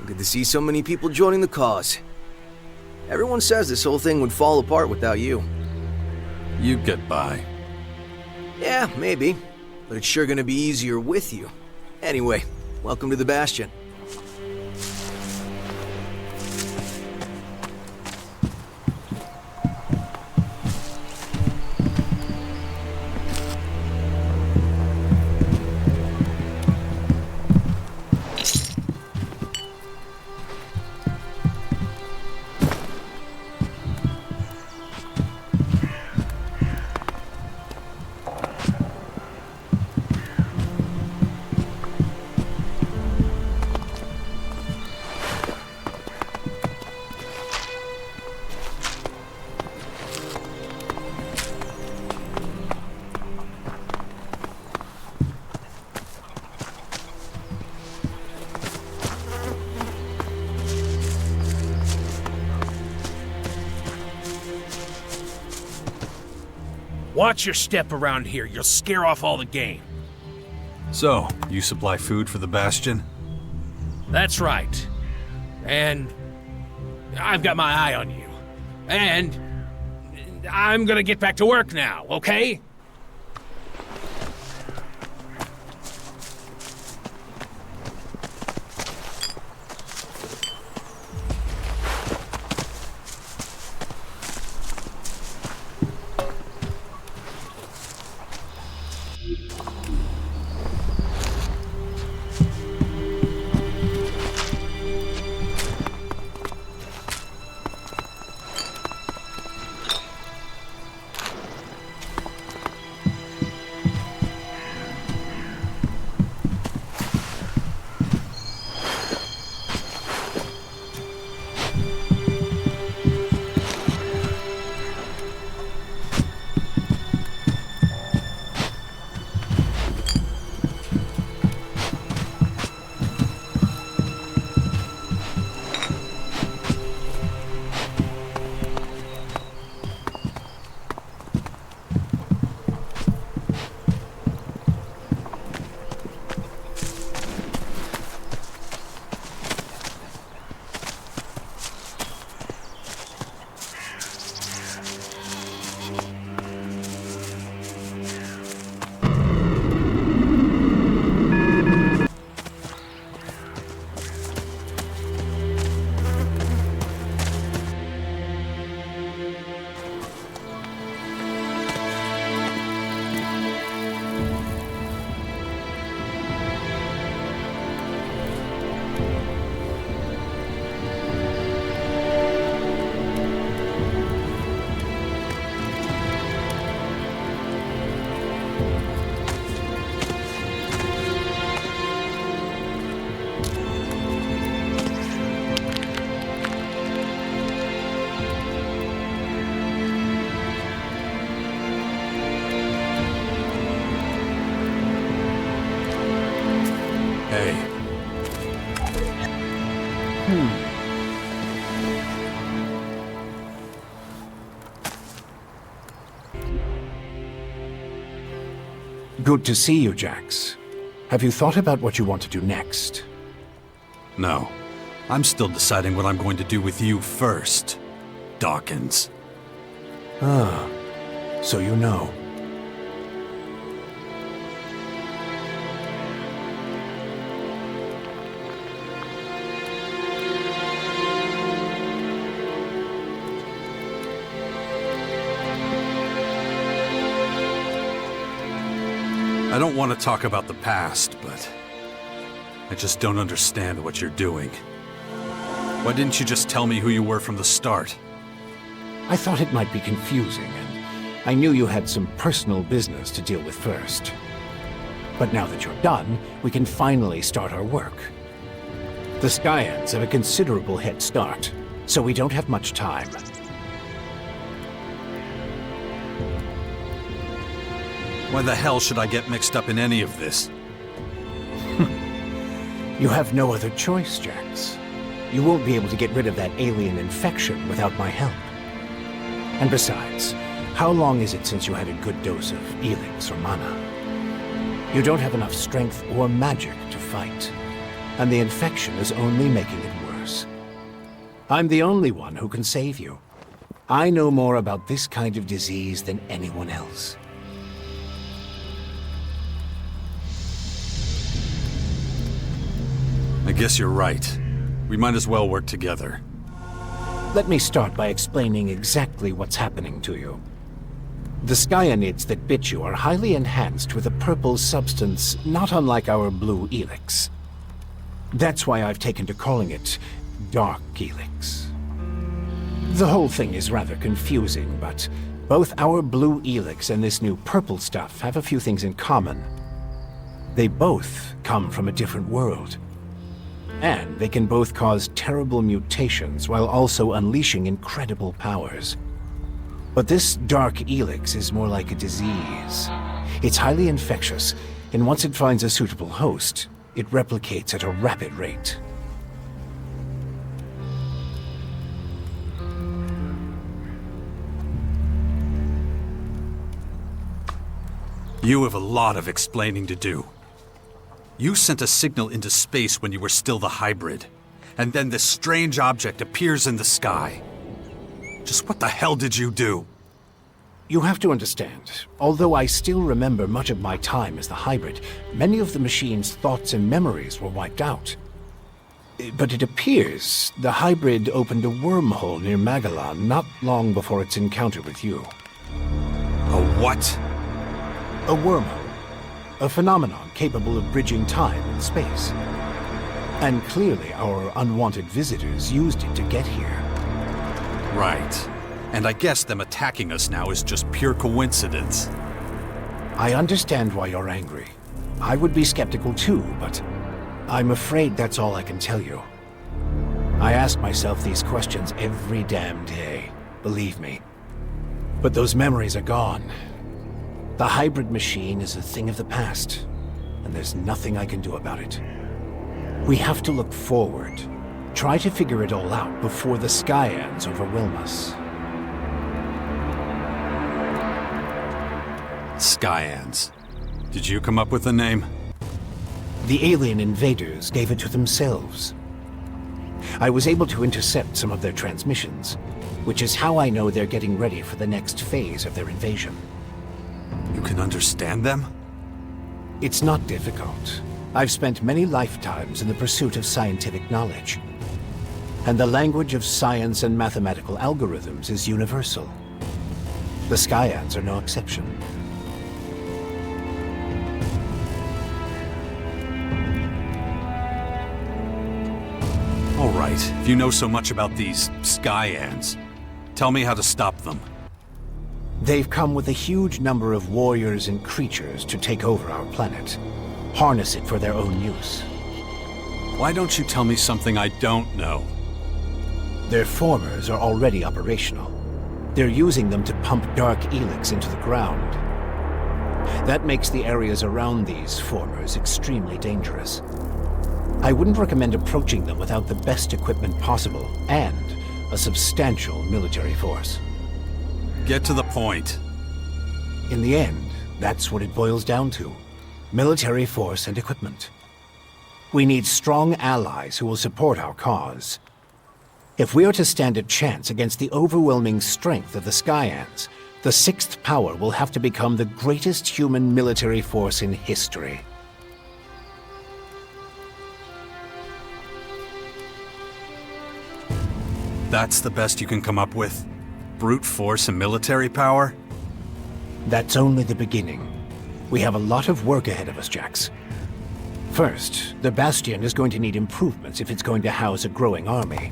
Good to see so many people joining the cause. Everyone says this whole thing would fall apart without you. You'd get by. Yeah, maybe. But it's sure gonna be easier with you. Anyway, welcome to the Bastion. Watch your step around here. You'll scare off all the game. So, you supply food for the Bastion? That's right. And I've got my eye on you. And I'm gonna get back to work now, okay? Good to see you, Jax. Have you thought about what you want to do next? No. I'm still deciding what I'm going to do with you first, Dawkins. Ah, so you know. I don't want to talk about the past, but I just don't understand what you're doing. Why didn't you just tell me who you were from the start? I thought it might be confusing, and I knew you had some personal business to deal with first. But now that you're done, we can finally start our work. The Skyans have a considerable head start, so we don't have much time. Why the hell should I get mixed up in any of this? You have no other choice, Jax. You won't be able to get rid of that alien infection without my help. And besides, how long is it since you had a good dose of Elex or mana? You don't have enough strength or magic to fight, and the infection is only making it worse. I'm the only one who can save you. I know more about this kind of disease than anyone else. I guess you're right. We might as well work together. Let me start by explaining exactly what's happening to you. The Skyanids that bit you are highly enhanced with a purple substance not unlike our blue Elex. That's why I've taken to calling it Dark Elex. The whole thing is rather confusing, but both our blue Elex and this new purple stuff have a few things in common. They both come from a different world. And they can both cause terrible mutations while also unleashing incredible powers. But this Dark Elex is more like a disease. It's highly infectious, and once it finds a suitable host, it replicates at a rapid rate. You have a lot of explaining to do. You sent a signal into space when you were still the hybrid, and then this strange object appears in the sky. Just what the hell did you do? You have to understand, although I still remember much of my time as the hybrid, many of the machine's thoughts and memories were wiped out. But it appears the hybrid opened a wormhole near Magellan not long before its encounter with you. A what? A wormhole. A phenomenon capable of bridging time and space. And clearly our unwanted visitors used it to get here. Right. And I guess them attacking us now is just pure coincidence. I understand why you're angry. I would be skeptical too, but I'm afraid that's all I can tell you. I ask myself these questions every damn day, believe me. But those memories are gone. The hybrid machine is a thing of the past, and there's nothing I can do about it. We have to look forward, try to figure it all out before the Skyans overwhelm us. Skyans. Did you come up with the name? The alien invaders gave it to themselves. I was able to intercept some of their transmissions, which is how I know they're getting ready for the next phase of their invasion. You can understand them? It's not difficult. I've spent many lifetimes in the pursuit of scientific knowledge. And the language of science and mathematical algorithms is universal. The Skyans are no exception. All right, if you know so much about these Skyans, tell me how to stop them. They've come with a huge number of warriors and creatures to take over our planet, harness it for their own use. Why don't you tell me something I don't know? Their formers are already operational. They're using them to pump dark Elex into the ground. That makes the areas around these formers extremely dangerous. I wouldn't recommend approaching them without the best equipment possible and a substantial military force. Get to the point. In the end, that's what it boils down to. Military force and equipment. We need strong allies who will support our cause. If we are to stand a chance against the overwhelming strength of the Skyans, the Sixth Power will have to become the greatest human military force in history. That's the best you can come up with? Brute force and military power? That's only the beginning. We have a lot of work ahead of us, Jax. First, the Bastion is going to need improvements if it's going to house a growing army.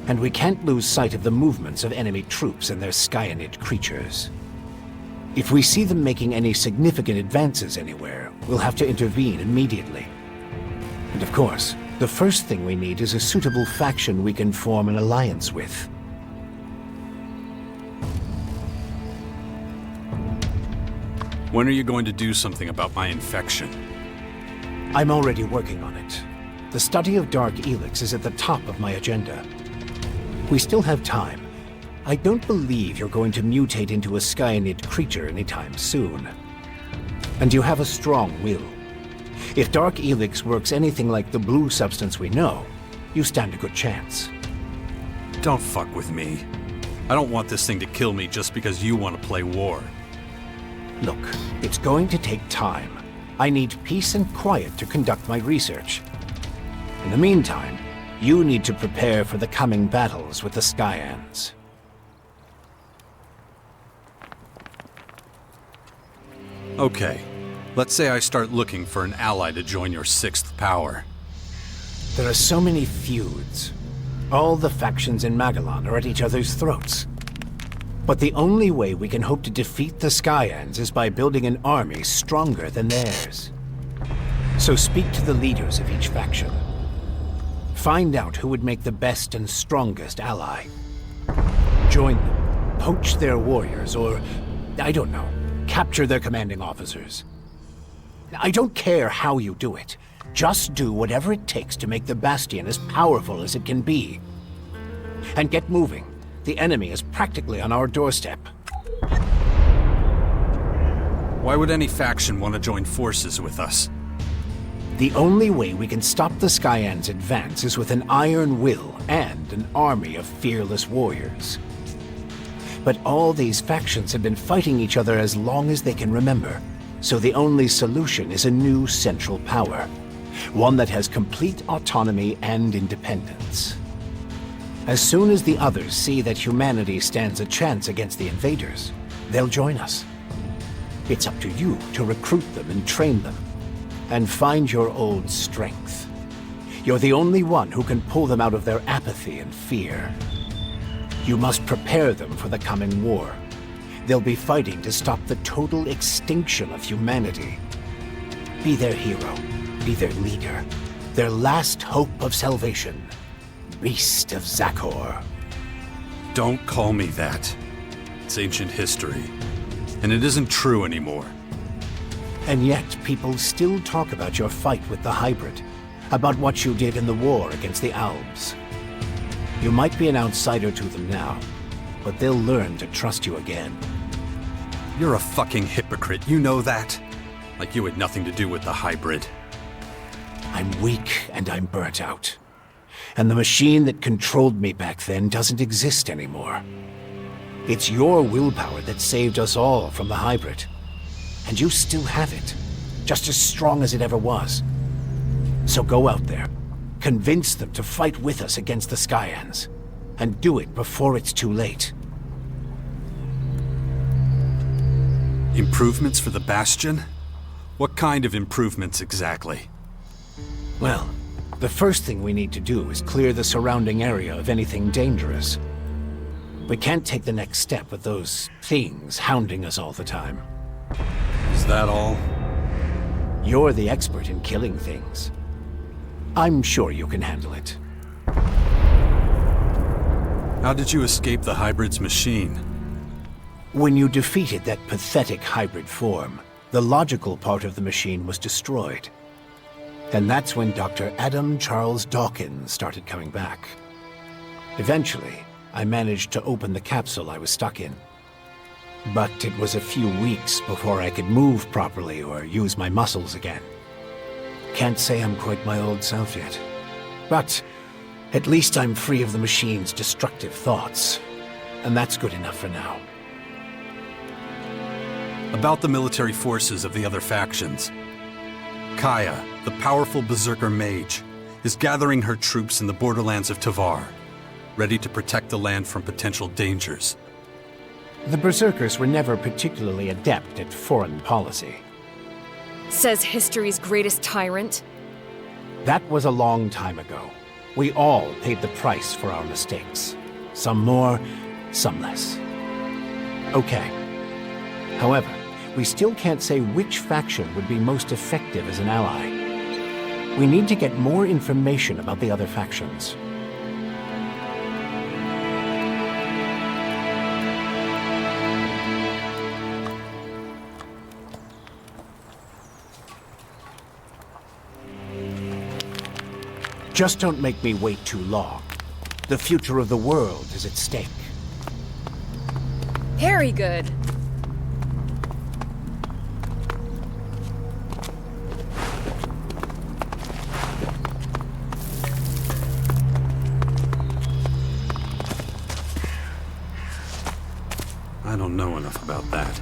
And we can't lose sight of the movements of enemy troops and their Skyanid creatures. If we see them making any significant advances anywhere, we'll have to intervene immediately. And of course, the first thing we need is a suitable faction we can form an alliance with. When are you going to do something about my infection? I'm already working on it. The study of Dark Elex is at the top of my agenda. We still have time. I don't believe you're going to mutate into a Skyanid creature anytime soon. And you have a strong will. If Dark Elex works anything like the blue substance we know, you stand a good chance. Don't fuck with me. I don't want this thing to kill me just because you want to play war. Look, it's going to take time. I need peace and quiet to conduct my research. In the meantime, you need to prepare for the coming battles with the Skyans. Okay, let's say I start looking for an ally to join your Sixth Power. There are so many feuds. All the factions in Magellan are at each other's throats. But the only way we can hope to defeat the Skyans is by building an army stronger than theirs. So speak to the leaders of each faction. Find out who would make the best and strongest ally. Join them, poach their warriors, or, I don't know, capture their commanding officers. I don't care how you do it. Just do whatever it takes to make the Bastion as powerful as it can be. And get moving. The enemy is practically on our doorstep. Why would any faction want to join forces with us? The only way we can stop the Skyans' advance is with an iron will and an army of fearless warriors. But all these factions have been fighting each other as long as they can remember, so the only solution is a new central power, one that has complete autonomy and independence. As soon as the others see that humanity stands a chance against the invaders, they'll join us. It's up to you to recruit them and train them, and find your old strength. You're the only one who can pull them out of their apathy and fear. You must prepare them for the coming war. They'll be fighting to stop the total extinction of humanity. Be their hero, be their leader, their last hope of salvation. Beast of Zakor. Don't call me that. It's ancient history, and it isn't true anymore. And yet, people still talk about your fight with the hybrid, about what you did in the war against the Alps. You might be an outsider to them now, but they'll learn to trust you again. You're a fucking hypocrite, you know that? Like you had nothing to do with the hybrid. I'm weak and I'm burnt out. And the machine that controlled me back then doesn't exist anymore. It's your willpower that saved us all from the hybrid. And you still have it, just as strong as it ever was. So go out there, convince them to fight with us against the Skyans, and do it before it's too late. Improvements for the Bastion? What kind of improvements exactly? Well, the first thing we need to do is clear the surrounding area of anything dangerous. We can't take the next step with those things hounding us all the time. Is that all? You're the expert in killing things. I'm sure you can handle it. How did you escape the hybrid's machine? When you defeated that pathetic hybrid form, the logical part of the machine was destroyed. And that's when Dr. Adam Charles Dawkins started coming back. Eventually, I managed to open the capsule I was stuck in. But it was a few weeks before I could move properly or use my muscles again. Can't say I'm quite my old self yet. But at least I'm free of the machine's destructive thoughts. And that's good enough for now. About the military forces of the other factions. Kaya, the powerful berserker mage, is gathering her troops in the borderlands of Tavar, ready to protect the land from potential dangers. The berserkers were never particularly adept at foreign policy. Says history's greatest tyrant. That was a long time ago. We all paid the price for our mistakes. Some more, some less. Okay. However, we still can't say which faction would be most effective as an ally. We need to get more information about the other factions. Just don't make me wait too long. The future of the world is at stake. Very good. I don't know enough about that.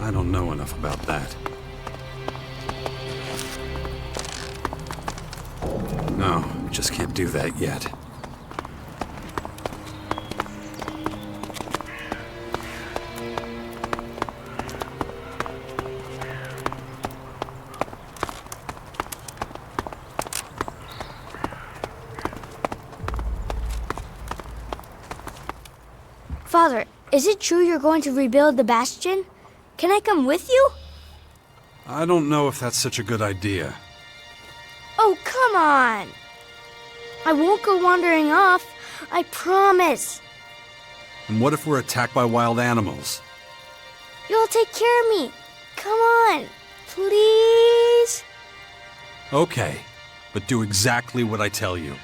I don't know enough about that. No, just can't do that yet. Father, is it true you're going to rebuild the bastion? Can I come with you? I don't know if that's such a good idea. Oh, come on! I won't go wandering off. I promise. And what if we're attacked by wild animals? You'll take care of me. Come on, please? Okay, but do exactly what I tell you.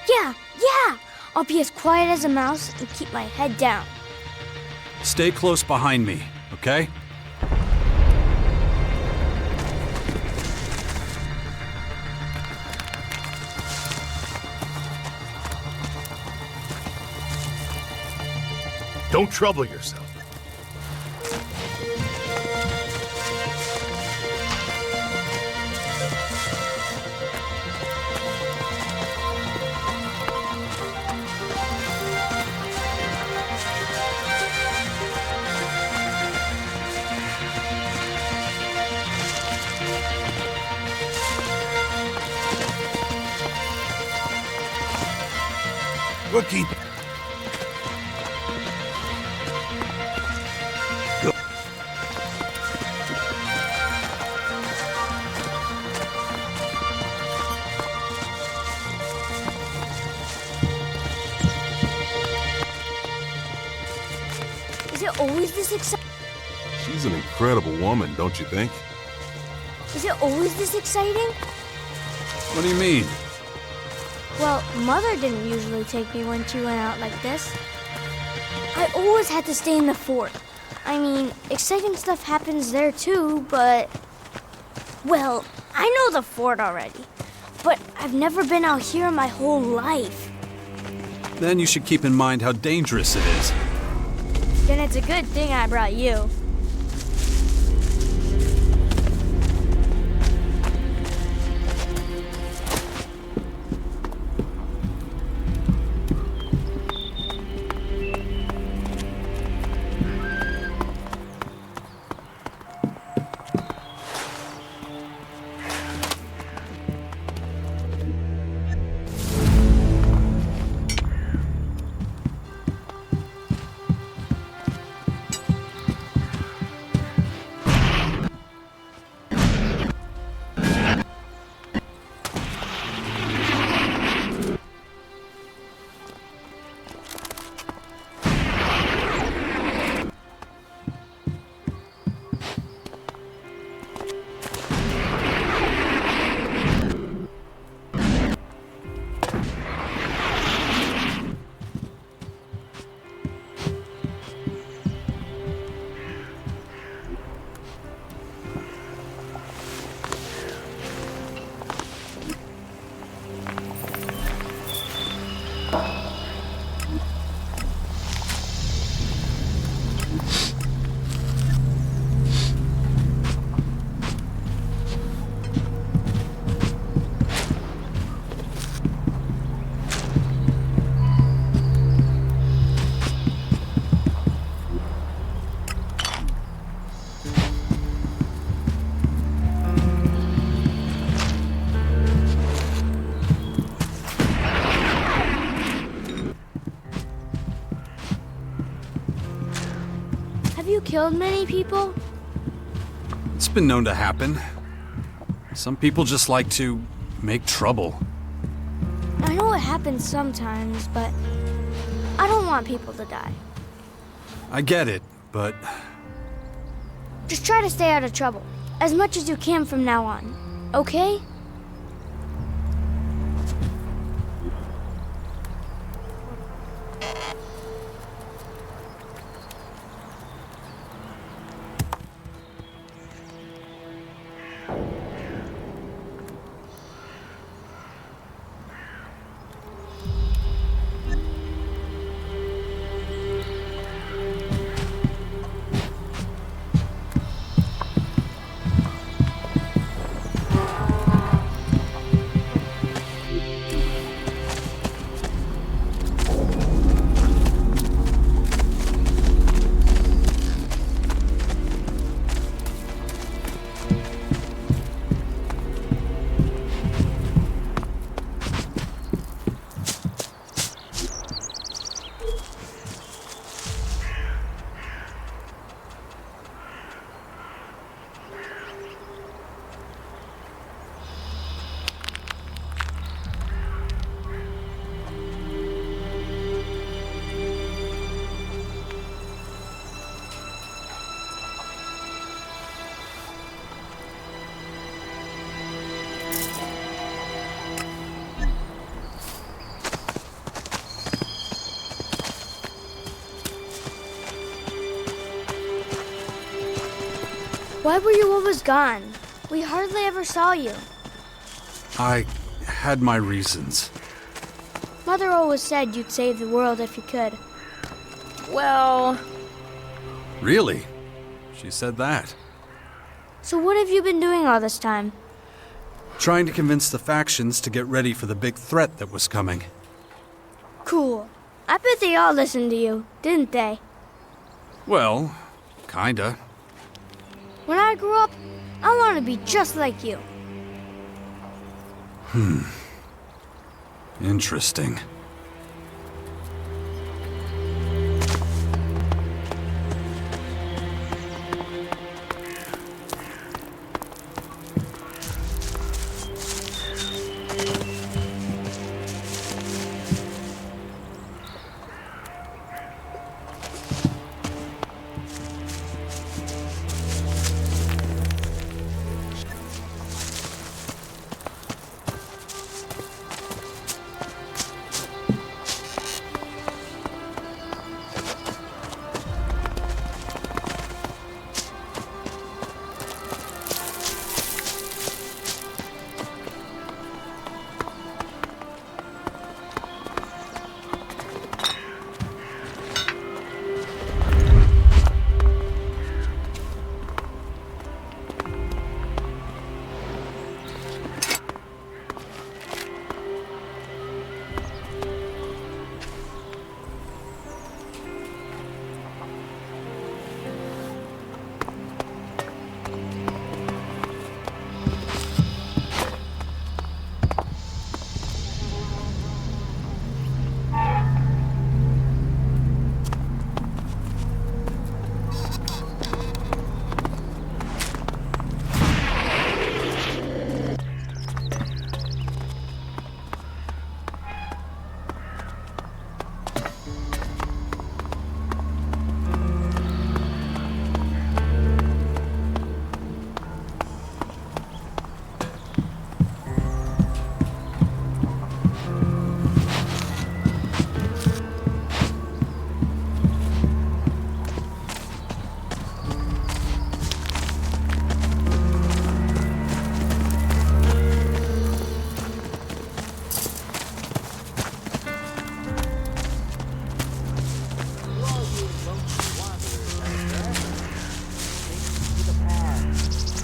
Yeah. I'll be as quiet as a mouse and keep my head down. Stay close behind me, okay? Don't trouble yourself. Rookie. Is it always this exciting? She's an incredible woman, don't you think? Is it always this exciting? What do you mean? Well, Mother didn't usually take me when she went out like this. I always had to stay in the fort. I mean, exciting stuff happens there too, but... Well, I know the fort already, but I've never been out here my whole life. Then you should keep in mind how dangerous it is. Then it's a good thing I brought you. Have you killed many people? It's been known to happen. Some people just like to make trouble. I know it happens sometimes, but I don't want people to die. I get it, but Just try to stay out of trouble, as much as you can from now on, okay? Why were you always gone? We hardly ever saw you. I had my reasons. Mother always said you'd save the world if you could. Well, Really? She said that. So what have you been doing all this time? Trying to convince the factions to get ready for the big threat that was coming. Cool. I bet they all listened to you, didn't they? Well, kinda. When I grow up, I want to be just like you. Interesting.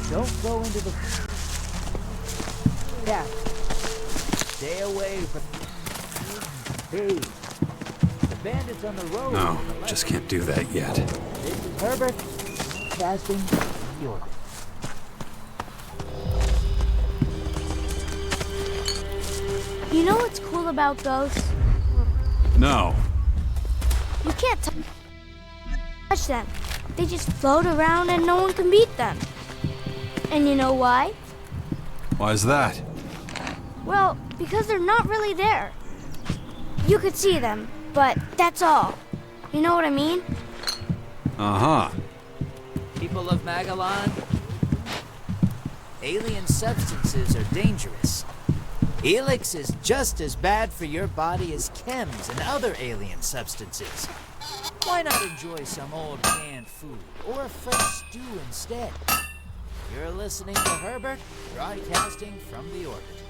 Don't go into the... Yeah. Stay away from... Hey. The bandits on the road. No, just can't do that yet. This is Herbert. Casting the orbit. You know what's cool about ghosts? No. You can't touch them. They just float around and no one can beat them. And you know why? Why's that? Well, because they're not really there. You could see them, but that's all. You know what I mean? Uh-huh. People of Magellan, alien substances are dangerous. Elex is just as bad for your body as chems and other alien substances. Why not enjoy some old canned food or a fresh stew instead? You're listening to Herbert, broadcasting from the orbit.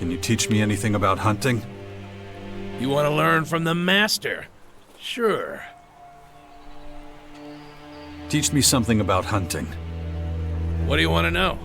Can you teach me anything about hunting? You want to learn from the master? Sure. Teach me something about hunting. What do you want to know?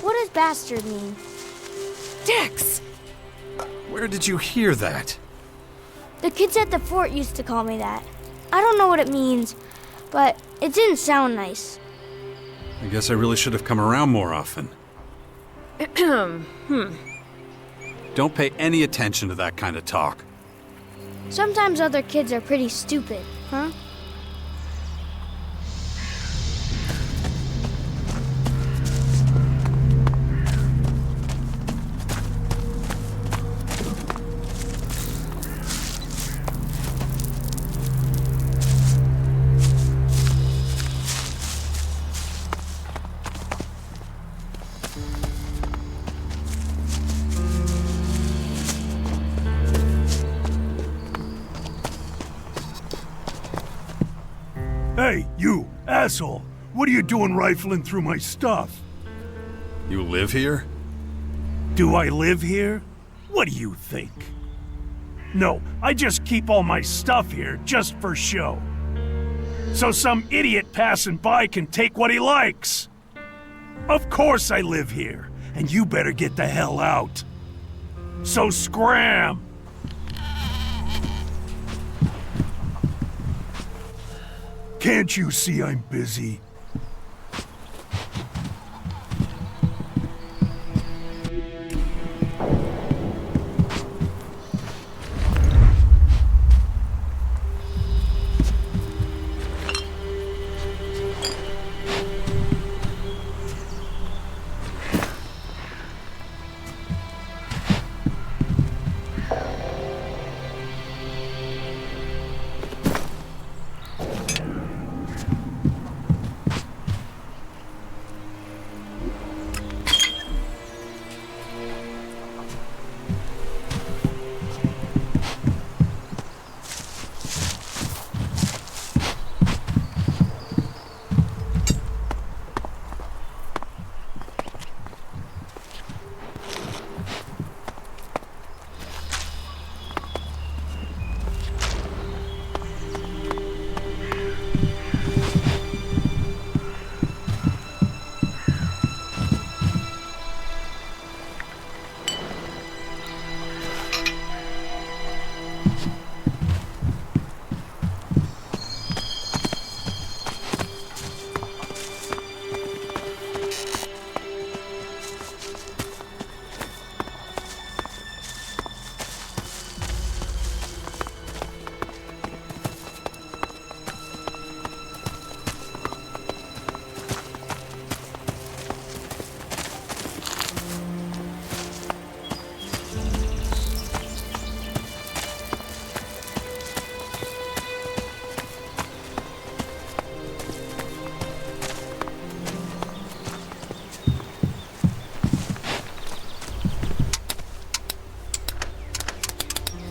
What does bastard mean? Dex! Where did you hear that? The kids at the fort used to call me that. I don't know what it means, but it didn't sound nice. I guess I really should have come around more often. Don't pay any attention to that kind of talk. Sometimes other kids are pretty stupid, huh? Hey, you, asshole! What are you doing rifling through my stuff? You live here? Do I live here? What do you think? No, I just keep all my stuff here just for show. So some idiot passing by can take what he likes. Of course I live here, and you better get the hell out. So scram! Can't you see I'm busy?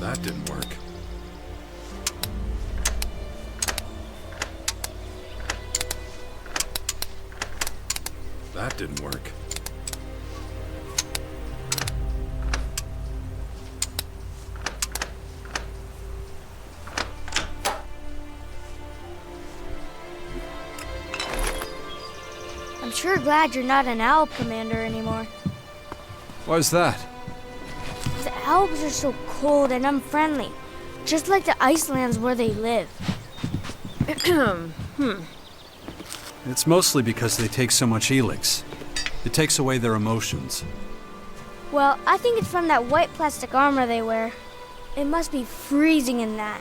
That didn't work. That didn't work. I'm sure glad you're not an Alp commander anymore. Why's that? The Alps are so cold and unfriendly, just like the Icelands where they live. It's mostly because they take so much Elex. It takes away their emotions. Well, I think it's from that white plastic armor they wear. It must be freezing in that.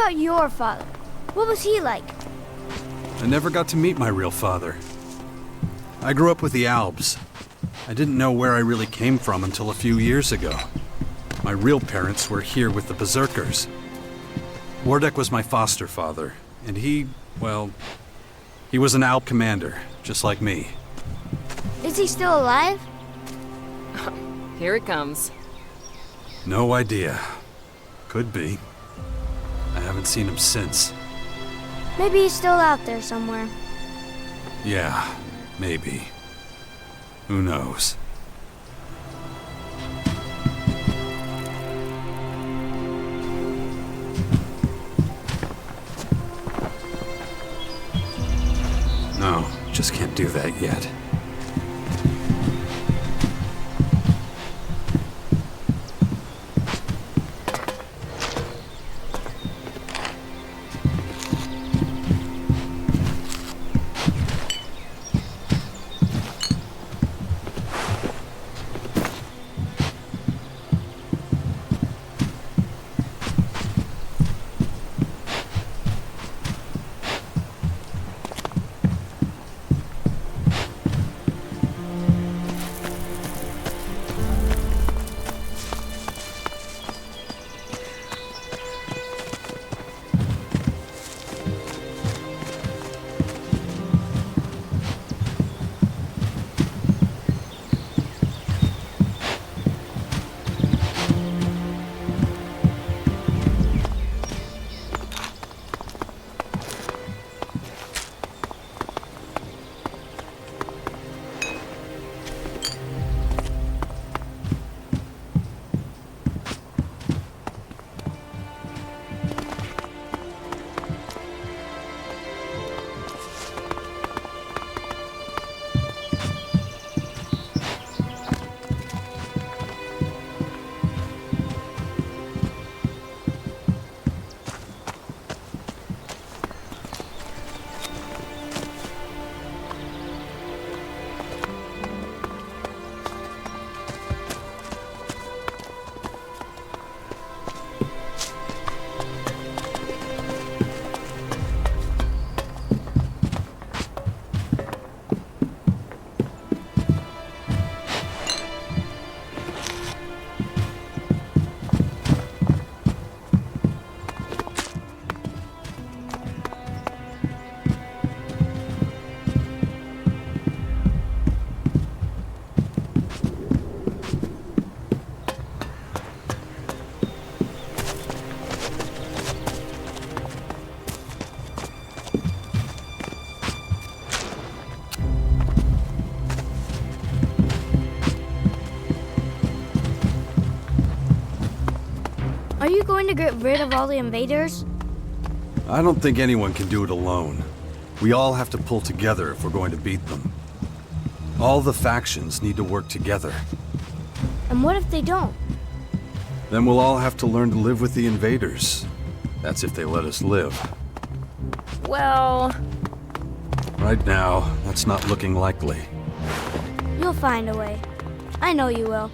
about your father? What was he like? I never got to meet my real father. I grew up with the Alps. I didn't know where I really came from until a few years ago. My real parents were here with the Berserkers. Wardek was my foster father, and he was an Alp commander, just like me. Is he still alive? Here it comes. No idea. Could be. I haven't seen him since. Maybe he's still out there somewhere. Yeah, maybe. Who knows? No, just can't do that yet. Are you going to get rid of all the invaders? I don't think anyone can do it alone. We all have to pull together if we're going to beat them. All the factions need to work together. And what if they don't? Then we'll all have to learn to live with the invaders. That's if they let us live. Well, Right now, that's not looking likely. You'll find a way. I know you will.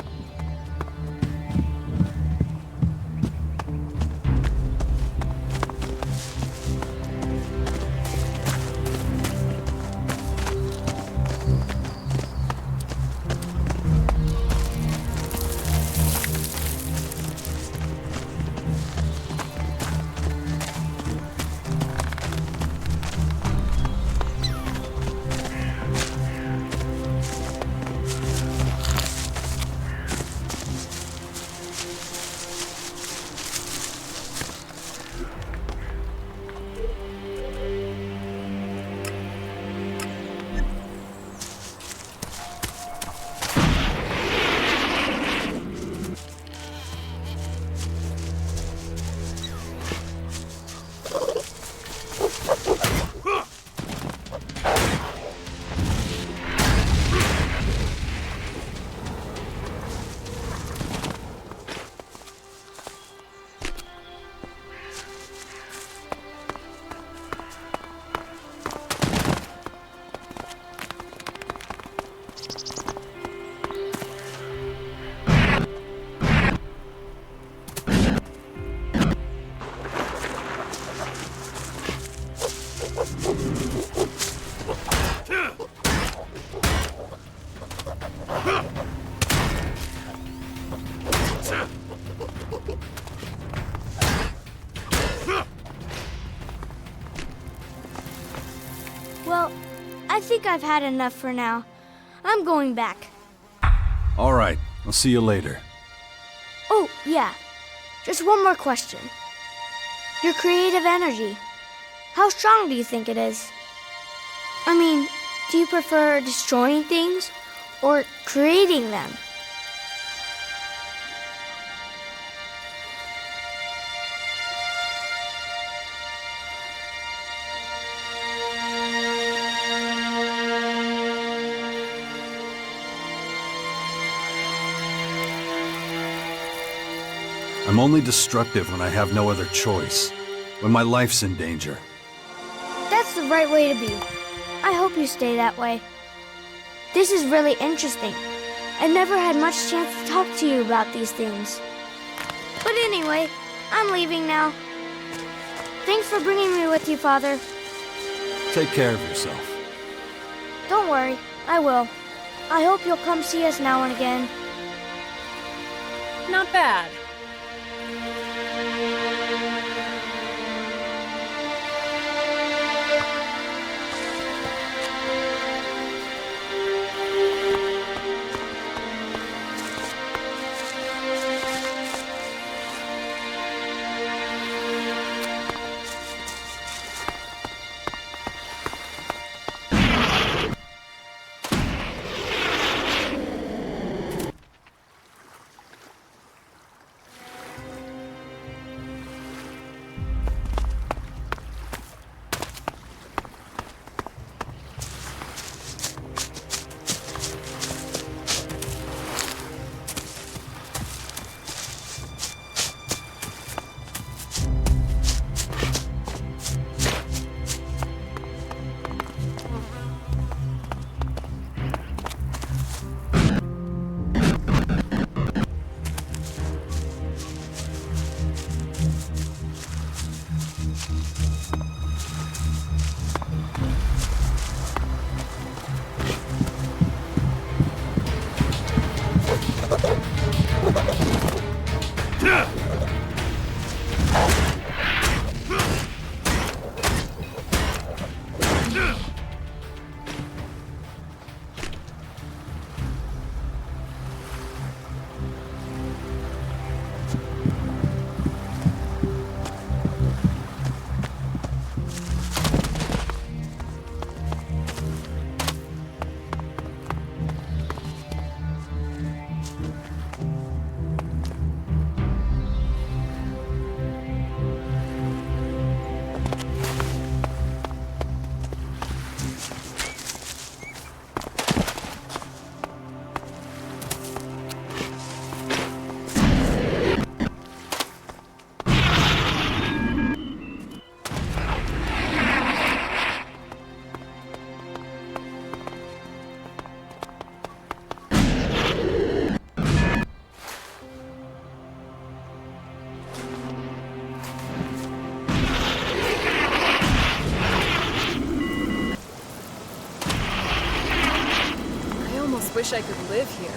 I think I've had enough for now. I'm going back. All right, I'll see you later. Oh, yeah. Just one more question. Your creative energy. How strong do you think it is? I mean, do you prefer destroying things or creating them? I'm only destructive when I have no other choice. When my life's in danger. That's the right way to be. I hope you stay that way. This is really interesting. I never had much chance to talk to you about these things. But anyway, I'm leaving now. Thanks for bringing me with you, Father. Take care of yourself. Don't worry, I will. I hope you'll come see us now and again. Not bad. Wish I could live here.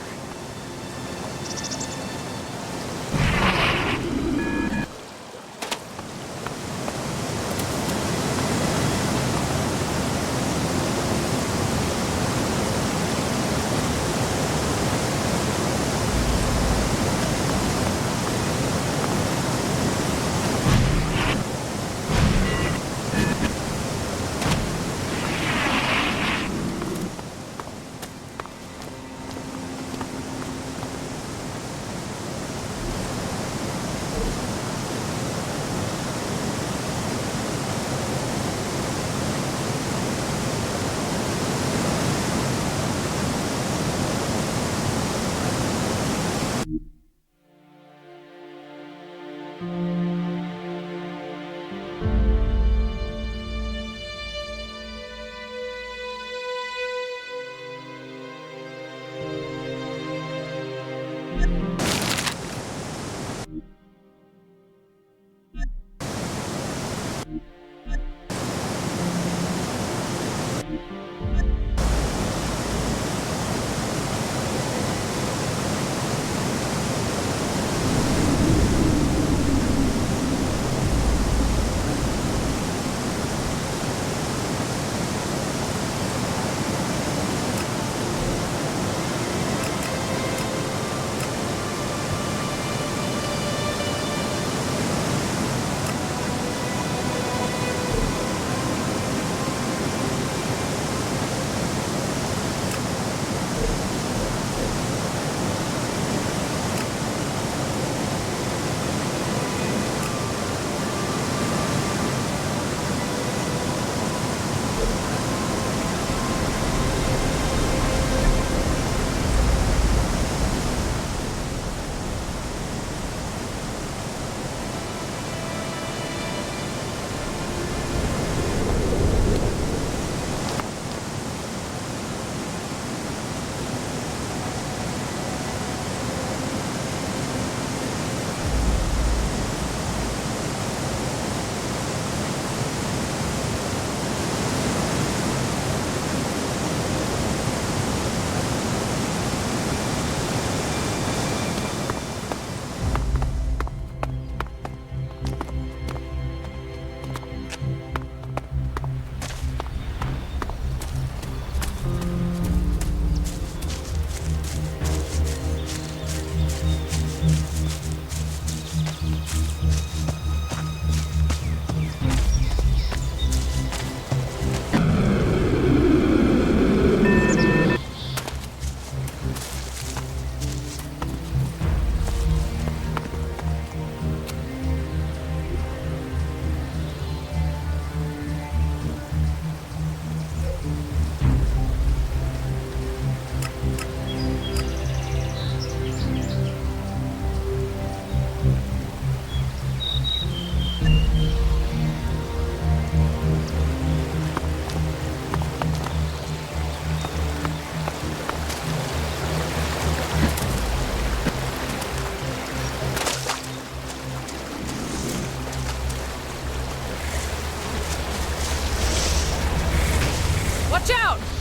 Watch out!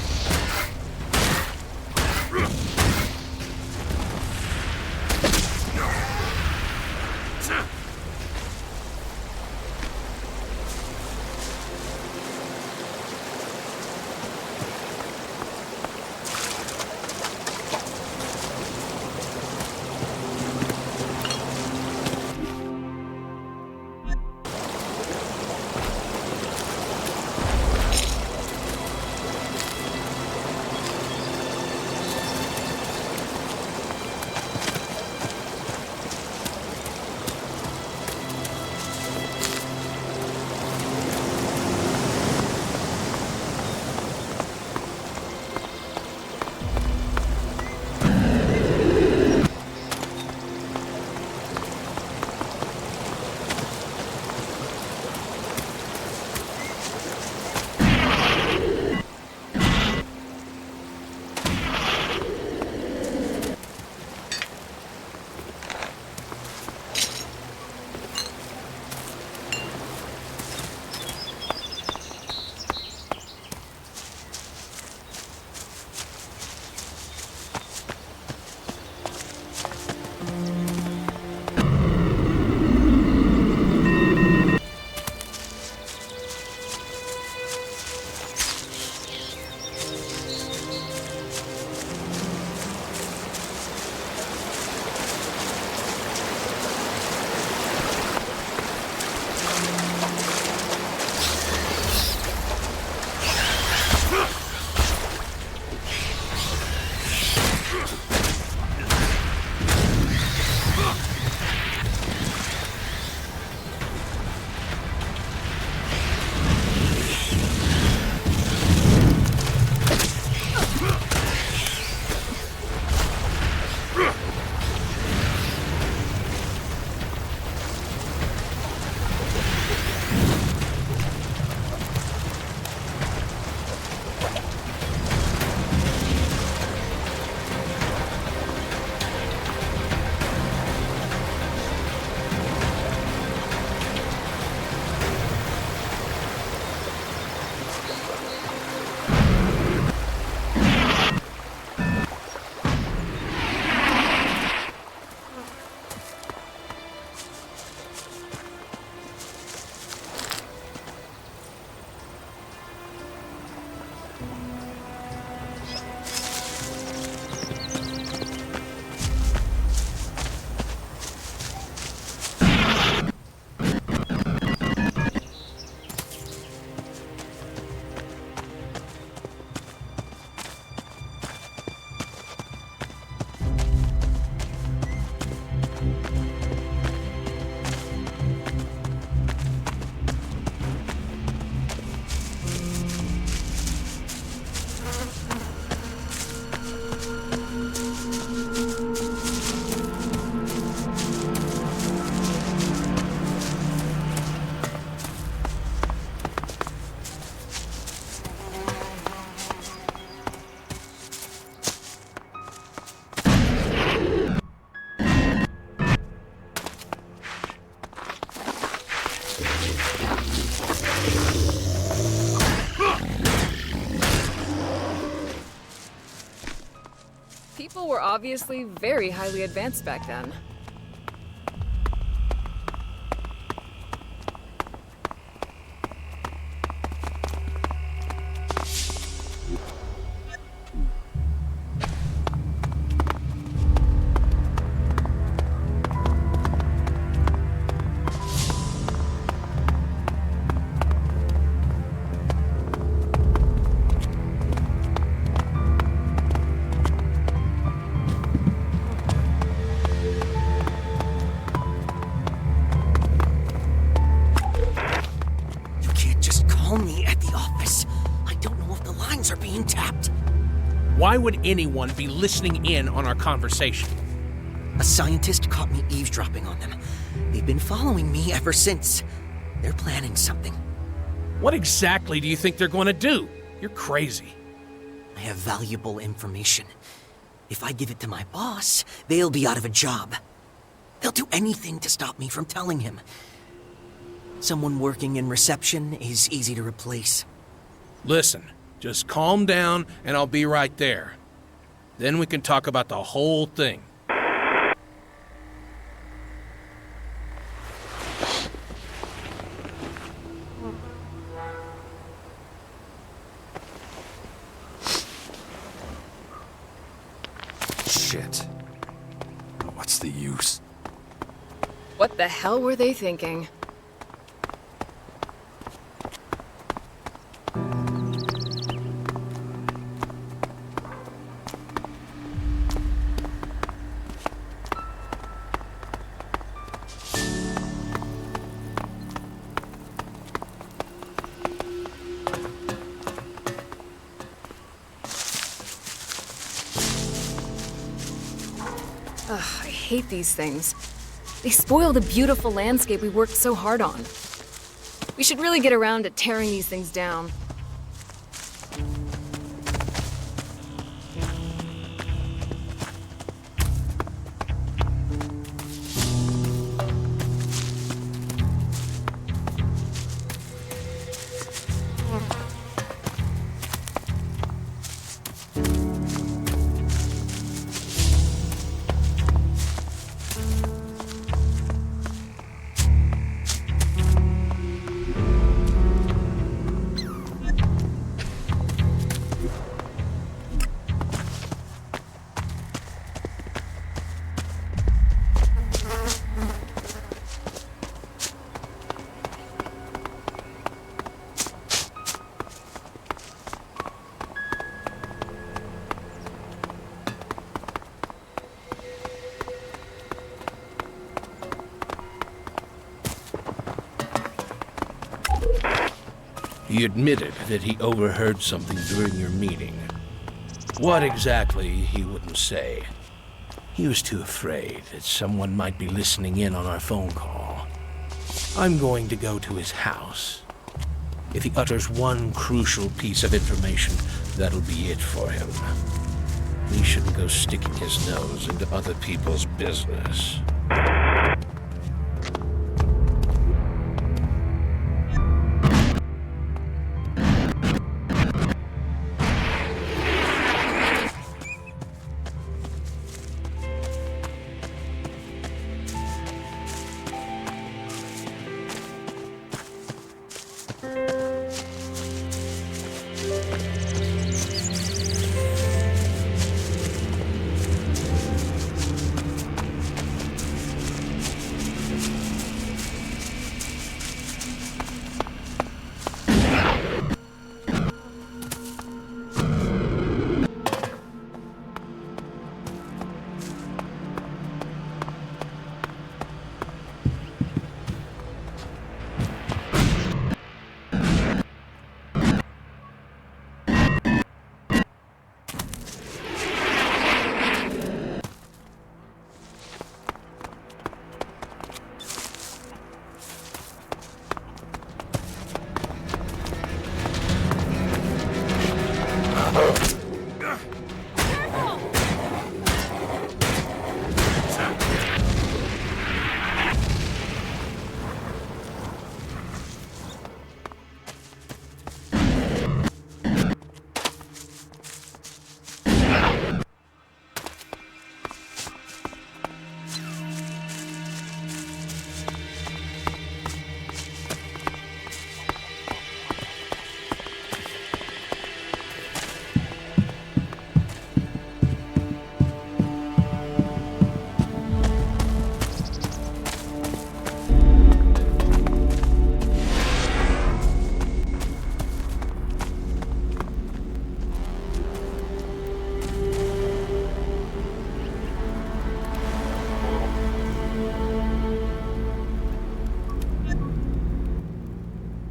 People were obviously very highly advanced back then. Why would anyone be listening in on our conversation? A scientist caught me eavesdropping on them. They've been following me ever since. They're planning something. What exactly do you think they're going to do? You're crazy. I have valuable information. If I give it to my boss, they'll be out of a job. They'll do anything to stop me from telling him. Someone working in reception is easy to replace. Listen, Just calm down, and I'll be right there. Then we can talk about the whole thing. Shit. What's the use? What the hell were they thinking? Ugh, I hate these things. They spoil the beautiful landscape we worked so hard on. We should really get around to tearing these things down. He admitted that he overheard something during your meeting. What exactly, he wouldn't say. He was too afraid that someone might be listening in on our phone call. I'm going to go to his house. If he utters one crucial piece of information, that'll be it for him. He shouldn't go sticking his nose into other people's business.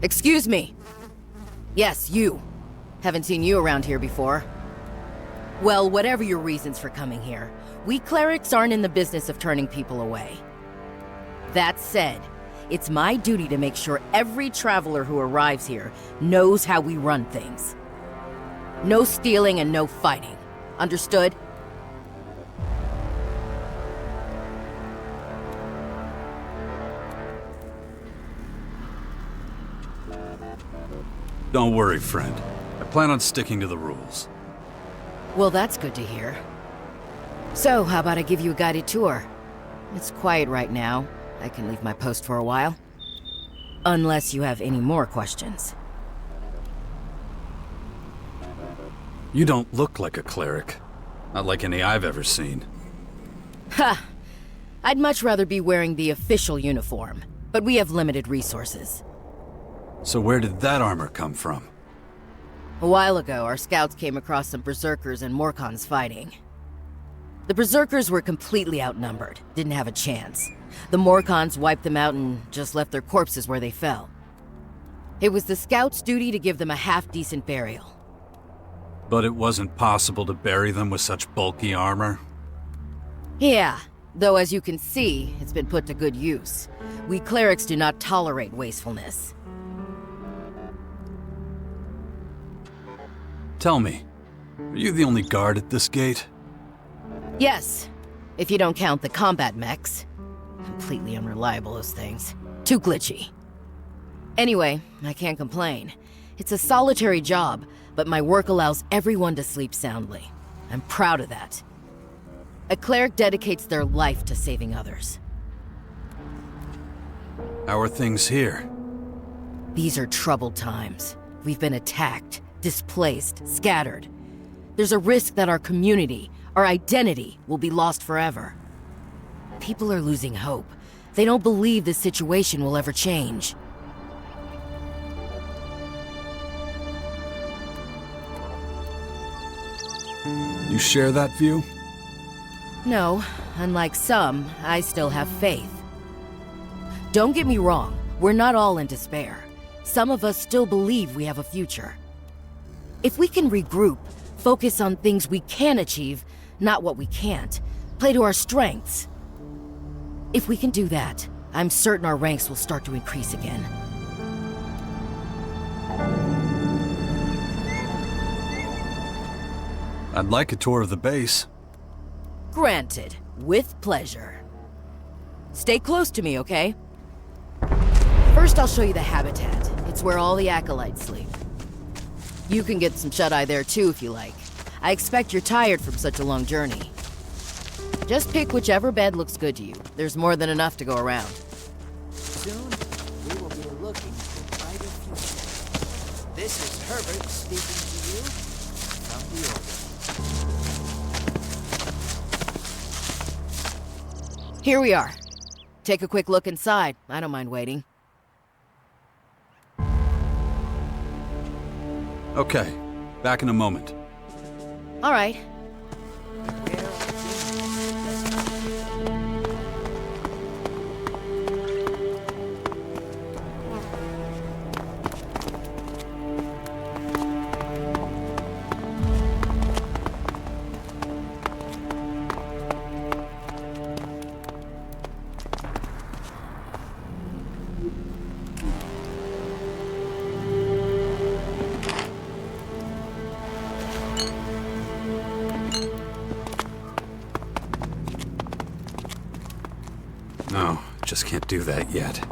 Excuse me. Yes, you. Haven't seen you around here before. Well, whatever your reasons for coming here, we clerics aren't in the business of turning people away. That said, it's my duty to make sure every traveler who arrives here knows how we run things. No stealing and no fighting. Understood? Don't worry, friend. I plan on sticking to the rules. Well, that's good to hear. So, how about I give you a guided tour? It's quiet right now. I can leave my post for a while. Unless you have any more questions. You don't look like a cleric. Not like any I've ever seen. Ha! I'd much rather be wearing the official uniform, but we have limited resources. So where did that armor come from? A while ago, our scouts came across some berserkers and Morkons fighting. The berserkers were completely outnumbered, didn't have a chance. The Morkons wiped them out and just left their corpses where they fell. It was the scouts' duty to give them a half-decent burial. But it wasn't possible to bury them with such bulky armor? Yeah, though as you can see, it's been put to good use. We clerics do not tolerate wastefulness. Tell me, are you the only guard at this gate? Yes, if you don't count the combat mechs. Completely unreliable, those things. Too glitchy. Anyway, I can't complain. It's a solitary job, but my work allows everyone to sleep soundly. I'm proud of that. A cleric dedicates their life to saving others. How are things here? These are troubled times. We've been attacked, displaced, scattered. There's a risk that our community, our identity, will be lost forever. People are losing hope. They don't believe this situation will ever change. You share that view? No, unlike some, I still have faith. Don't get me wrong, we're not all in despair. Some of us still believe we have a future. If we can regroup, focus on things we can achieve, not what we can't, play to our strengths. If we can do that, I'm certain our ranks will start to increase again. I'd like a tour of the base. Granted, with pleasure. Stay close to me, okay? First, I'll show you the habitat. It's where all the acolytes sleep. You can get some shut-eye there too if you like. I expect you're tired from such a long journey. Just pick whichever bed looks good to you. There's more than enough to go around. Soon, we will be looking for a brighter future. This is Herbert speaking to you from the Order. Here we are. Take a quick look inside. I don't mind waiting. Okay, back in a moment. All right. No, just can't do that yet.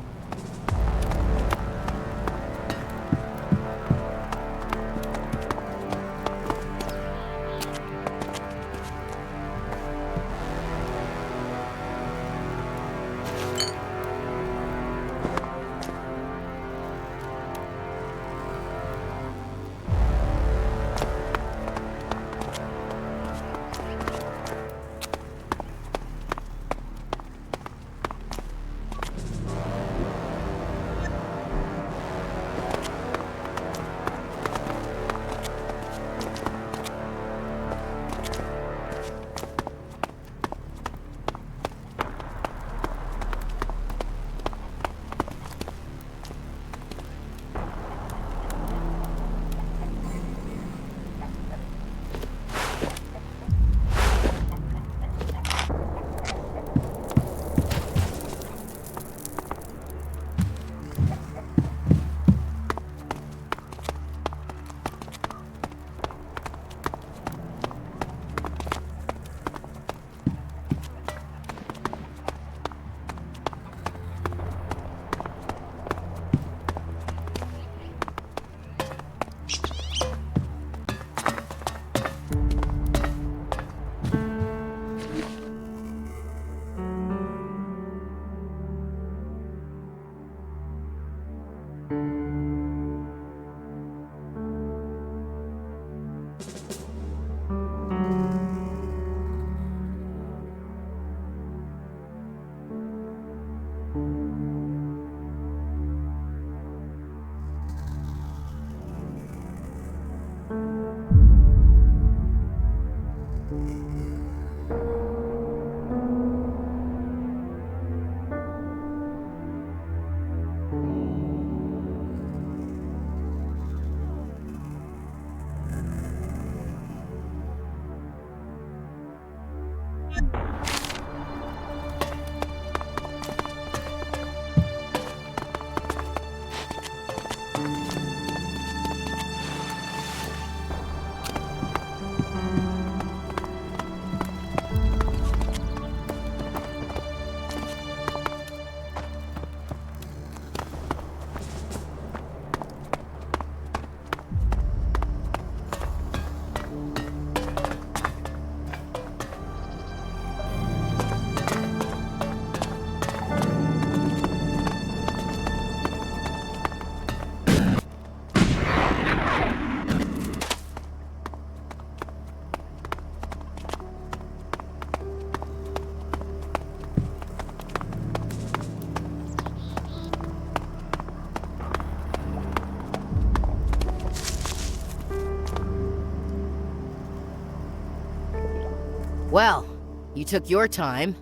Well, you took your time.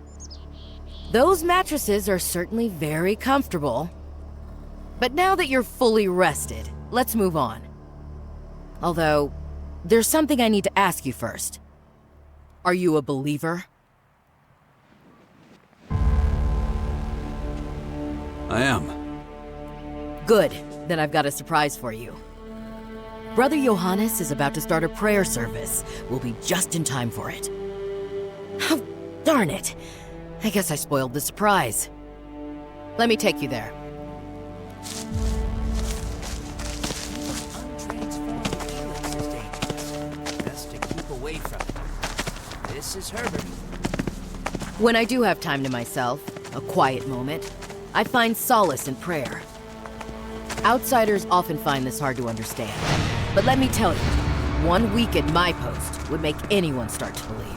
Those mattresses are certainly very comfortable. But now that you're fully rested, let's move on. Although, there's something I need to ask you first. Are you a believer? I am. Good. Then I've got a surprise for you. Brother Johannes is about to start a prayer service. We'll be just in time for it. Oh, darn it. I guess I spoiled the surprise. Let me take you there. Untransformed Elex is dangerous. Best to keep away from it. This is Herbert. When I do have time to myself, a quiet moment, I find solace in prayer. Outsiders often find this hard to understand. But let me tell you, 1 week at my post would make anyone start to believe.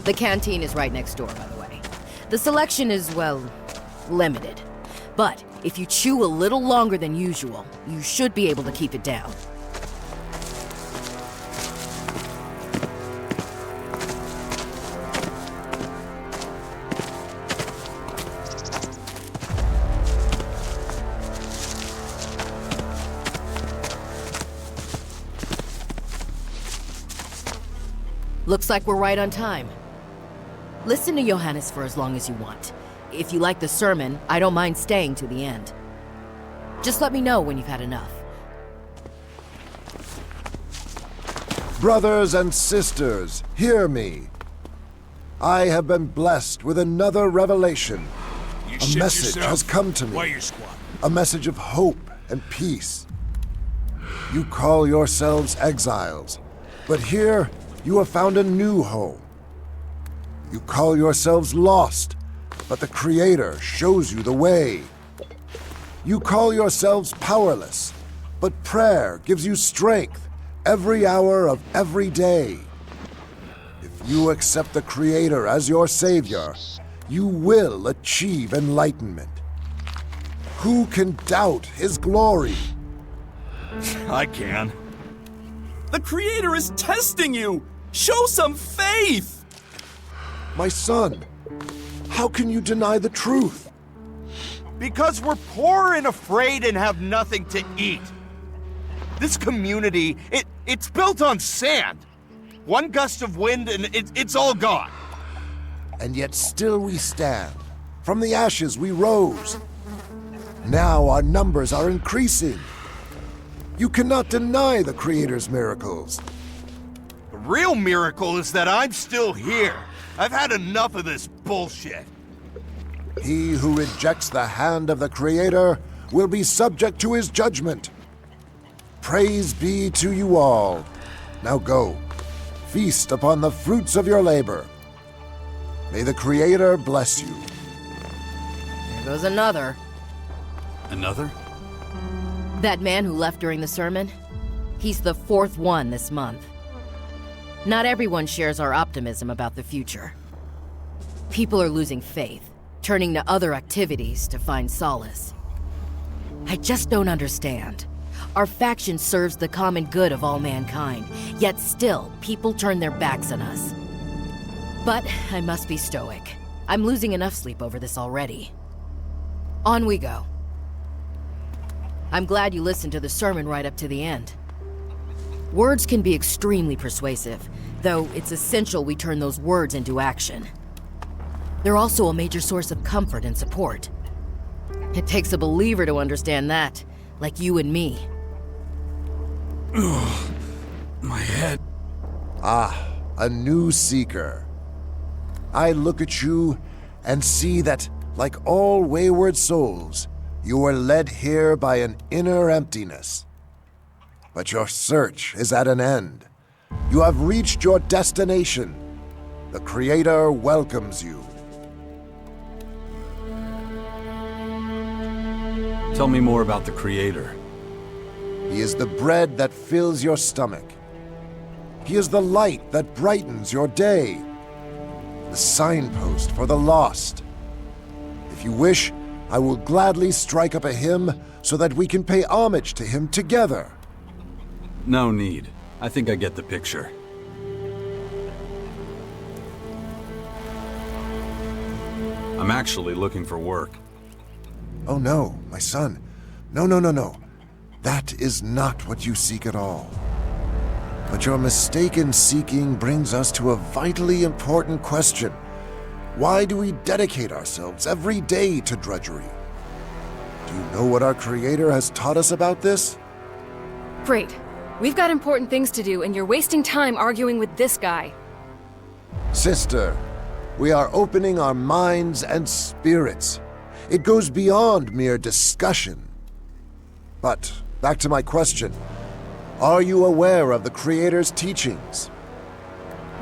The canteen is right next door, by the way. The selection is, well, limited. But if you chew a little longer than usual, you should be able to keep it down. Looks like we're right on time. Listen to Johannes for as long as you want. If you like the sermon, I don't mind staying to the end. Just let me know when you've had enough. Brothers and sisters, hear me. I have been blessed with another revelation. A message has come to me. A message of hope and peace. You call yourselves exiles, but here you have found a new home. You call yourselves lost, but the Creator shows you the way. You call yourselves powerless, but prayer gives you strength every hour of every day. If you accept the Creator as your Savior, you will achieve enlightenment. Who can doubt His glory? I can. The Creator is testing you! Show some faith! My son, how can you deny the truth? Because we're poor and afraid and have nothing to eat. This community, it's built on sand. One gust of wind and it's all gone. And yet still we stand. From the ashes we rose. Now our numbers are increasing. You cannot deny the Creator's miracles. The real miracle is that I'm still here. I've had enough of this bullshit. He who rejects the hand of the Creator will be subject to His judgment. Praise be to you all. Now go, feast upon the fruits of your labor. May the Creator bless you. There goes another. Another? That man who left during the sermon? He's the 4th one this month. Not everyone shares our optimism about the future. People are losing faith, turning to other activities to find solace. I just don't understand. Our faction serves the common good of all mankind, yet still, people turn their backs on us. But I must be stoic. I'm losing enough sleep over this already. On we go. I'm glad you listened to the sermon right up to the end. Words can be extremely persuasive, though it's essential we turn those words into action. They're also a major source of comfort and support. It takes a believer to understand that, like you and me. My head. Ah, a new seeker. I look at you and see that, like all wayward souls, you were led here by an inner emptiness. But your search is at an end. You have reached your destination. The Creator welcomes you. Tell me more about the Creator. He is the bread that fills your stomach. He is the light that brightens your day. The signpost for the lost. If you wish, I will gladly strike up a hymn so that we can pay homage to him together. No need. I think I get the picture. I'm actually looking for work. Oh no, my son. No. That is not what you seek at all. But your mistaken seeking brings us to a vitally important question. Why do we dedicate ourselves every day to drudgery? Do you know what our Creator has taught us about this? Great. We've got important things to do, and you're wasting time arguing with this guy. Sister, we are opening our minds and spirits. It goes beyond mere discussion. But, back to my question. Are you aware of the Creator's teachings?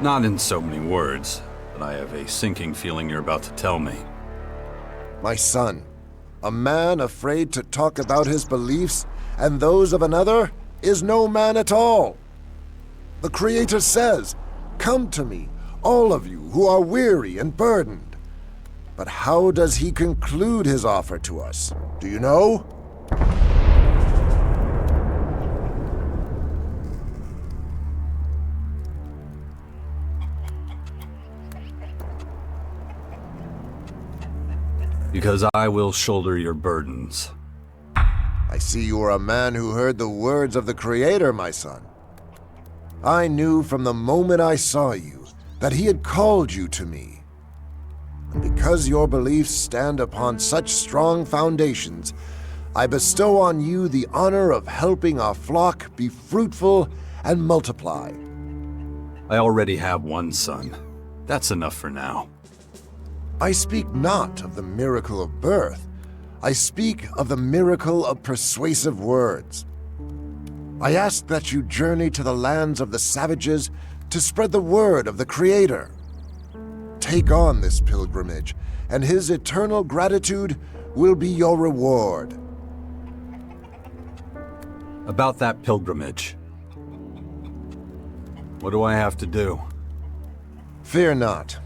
Not in so many words, but I have a sinking feeling you're about to tell me. My son, a man afraid to talk about his beliefs and those of another is no man at all. The Creator says, "Come to me, all of you who are weary and burdened." But how does he conclude his offer to us? Do you know? Because I will shoulder your burdens. I see you are a man who heard the words of the Creator, my son. I knew from the moment I saw you that he had called you to me. And because your beliefs stand upon such strong foundations, I bestow on you the honor of helping our flock be fruitful and multiply. I already have one son. That's enough for now. I speak not of the miracle of birth. I speak of the miracle of persuasive words. I ask that you journey to the lands of the savages to spread the word of the Creator. Take on this pilgrimage, and his eternal gratitude will be your reward. About that pilgrimage. What do I have to do? Fear not.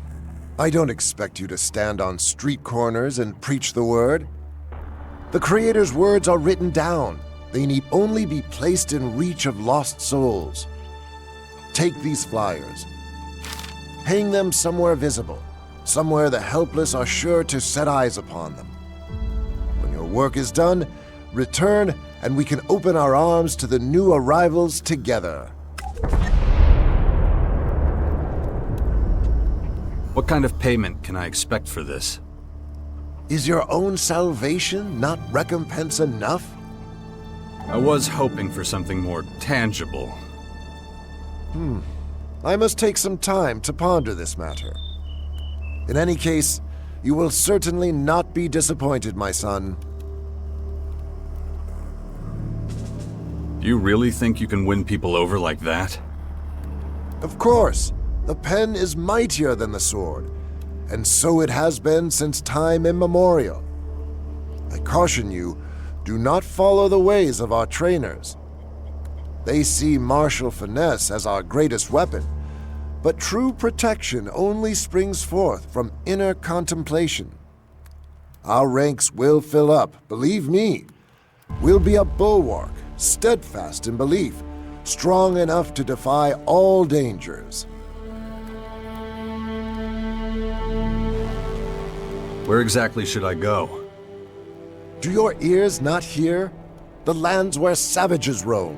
I don't expect you to stand on street corners and preach the word. The Creator's words are written down. They need only be placed in reach of lost souls. Take these flyers. Hang them somewhere visible, somewhere the helpless are sure to set eyes upon them. When your work is done, return and we can open our arms to the new arrivals together. What kind of payment can I expect for this? Is your own salvation not recompense enough? I was hoping for something more tangible. I must take some time to ponder this matter. In any case, you will certainly not be disappointed, my son. Do you really think you can win people over like that? Of course. The pen is mightier than the sword, and so it has been since time immemorial. I caution you, do not follow the ways of our trainers. They see martial finesse as our greatest weapon, but true protection only springs forth from inner contemplation. Our ranks will fill up, believe me. We'll be a bulwark, steadfast in belief, strong enough to defy all dangers. Where exactly should I go? Do your ears not hear? The lands where savages roam.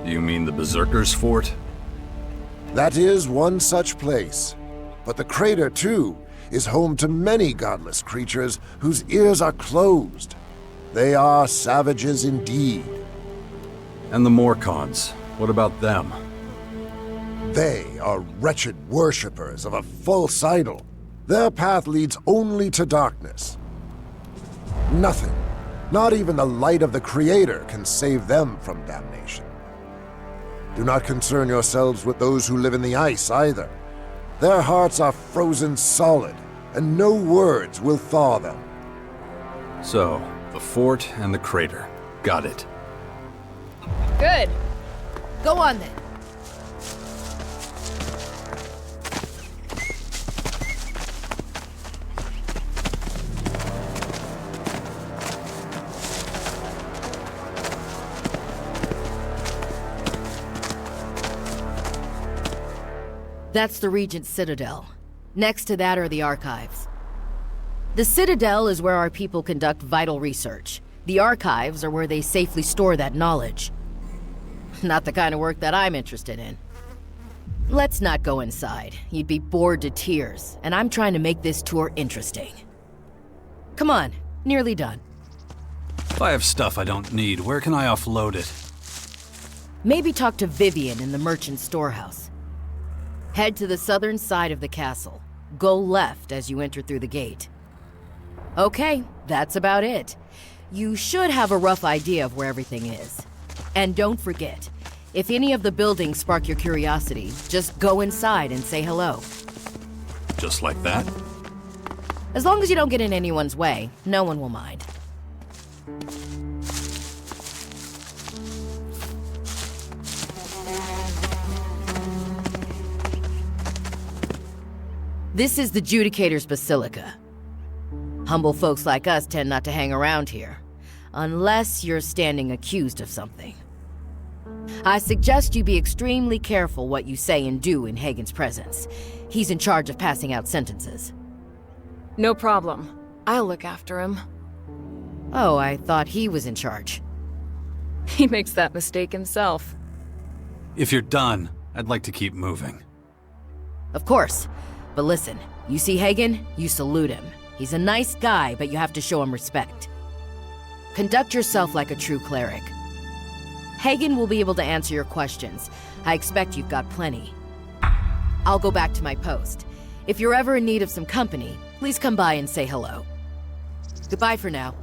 Do you mean the Berserkers' Fort? That is one such place. But the crater, too, is home to many godless creatures whose ears are closed. They are savages indeed. And the Morcons, what about them? They are wretched worshippers of a false idol. Their path leads only to darkness. Nothing, not even the light of the Creator, can save them from damnation. Do not concern yourselves with those who live in the ice either. Their hearts are frozen solid, and no words will thaw them. So, the fort and the crater. Got it. Good. Go on then. That's the Regent's Citadel. Next to that are the archives. The Citadel is where our people conduct vital research. The archives are where they safely store that knowledge. Not the kind of work that I'm interested in. Let's not go inside. You'd be bored to tears, and I'm trying to make this tour interesting. Come on, nearly done. If I have stuff I don't need, where can I offload it? Maybe talk to Vivian in the merchant storehouse. Head to the southern side of the castle. Go left as you enter through the gate. Okay, that's about it. You should have a rough idea of where everything is. And don't forget, if any of the buildings spark your curiosity, just go inside and say hello. Just like that? As long as you don't get in anyone's way, no one will mind. This is the Judicator's Basilica. Humble folks like us tend not to hang around here, unless you're standing accused of something. I suggest you be extremely careful what you say and do in Hagen's presence. He's in charge of passing out sentences. No problem. I'll look after him. Oh, I thought he was in charge. He makes that mistake himself. If you're done, I'd like to keep moving. Of course. But listen, you see Hagen, you salute him. He's a nice guy, but you have to show him respect. Conduct yourself like a true cleric. Hagen will be able to answer your questions. I expect you've got plenty. I'll go back to my post. If you're ever in need of some company, please come by and say hello. Goodbye for now.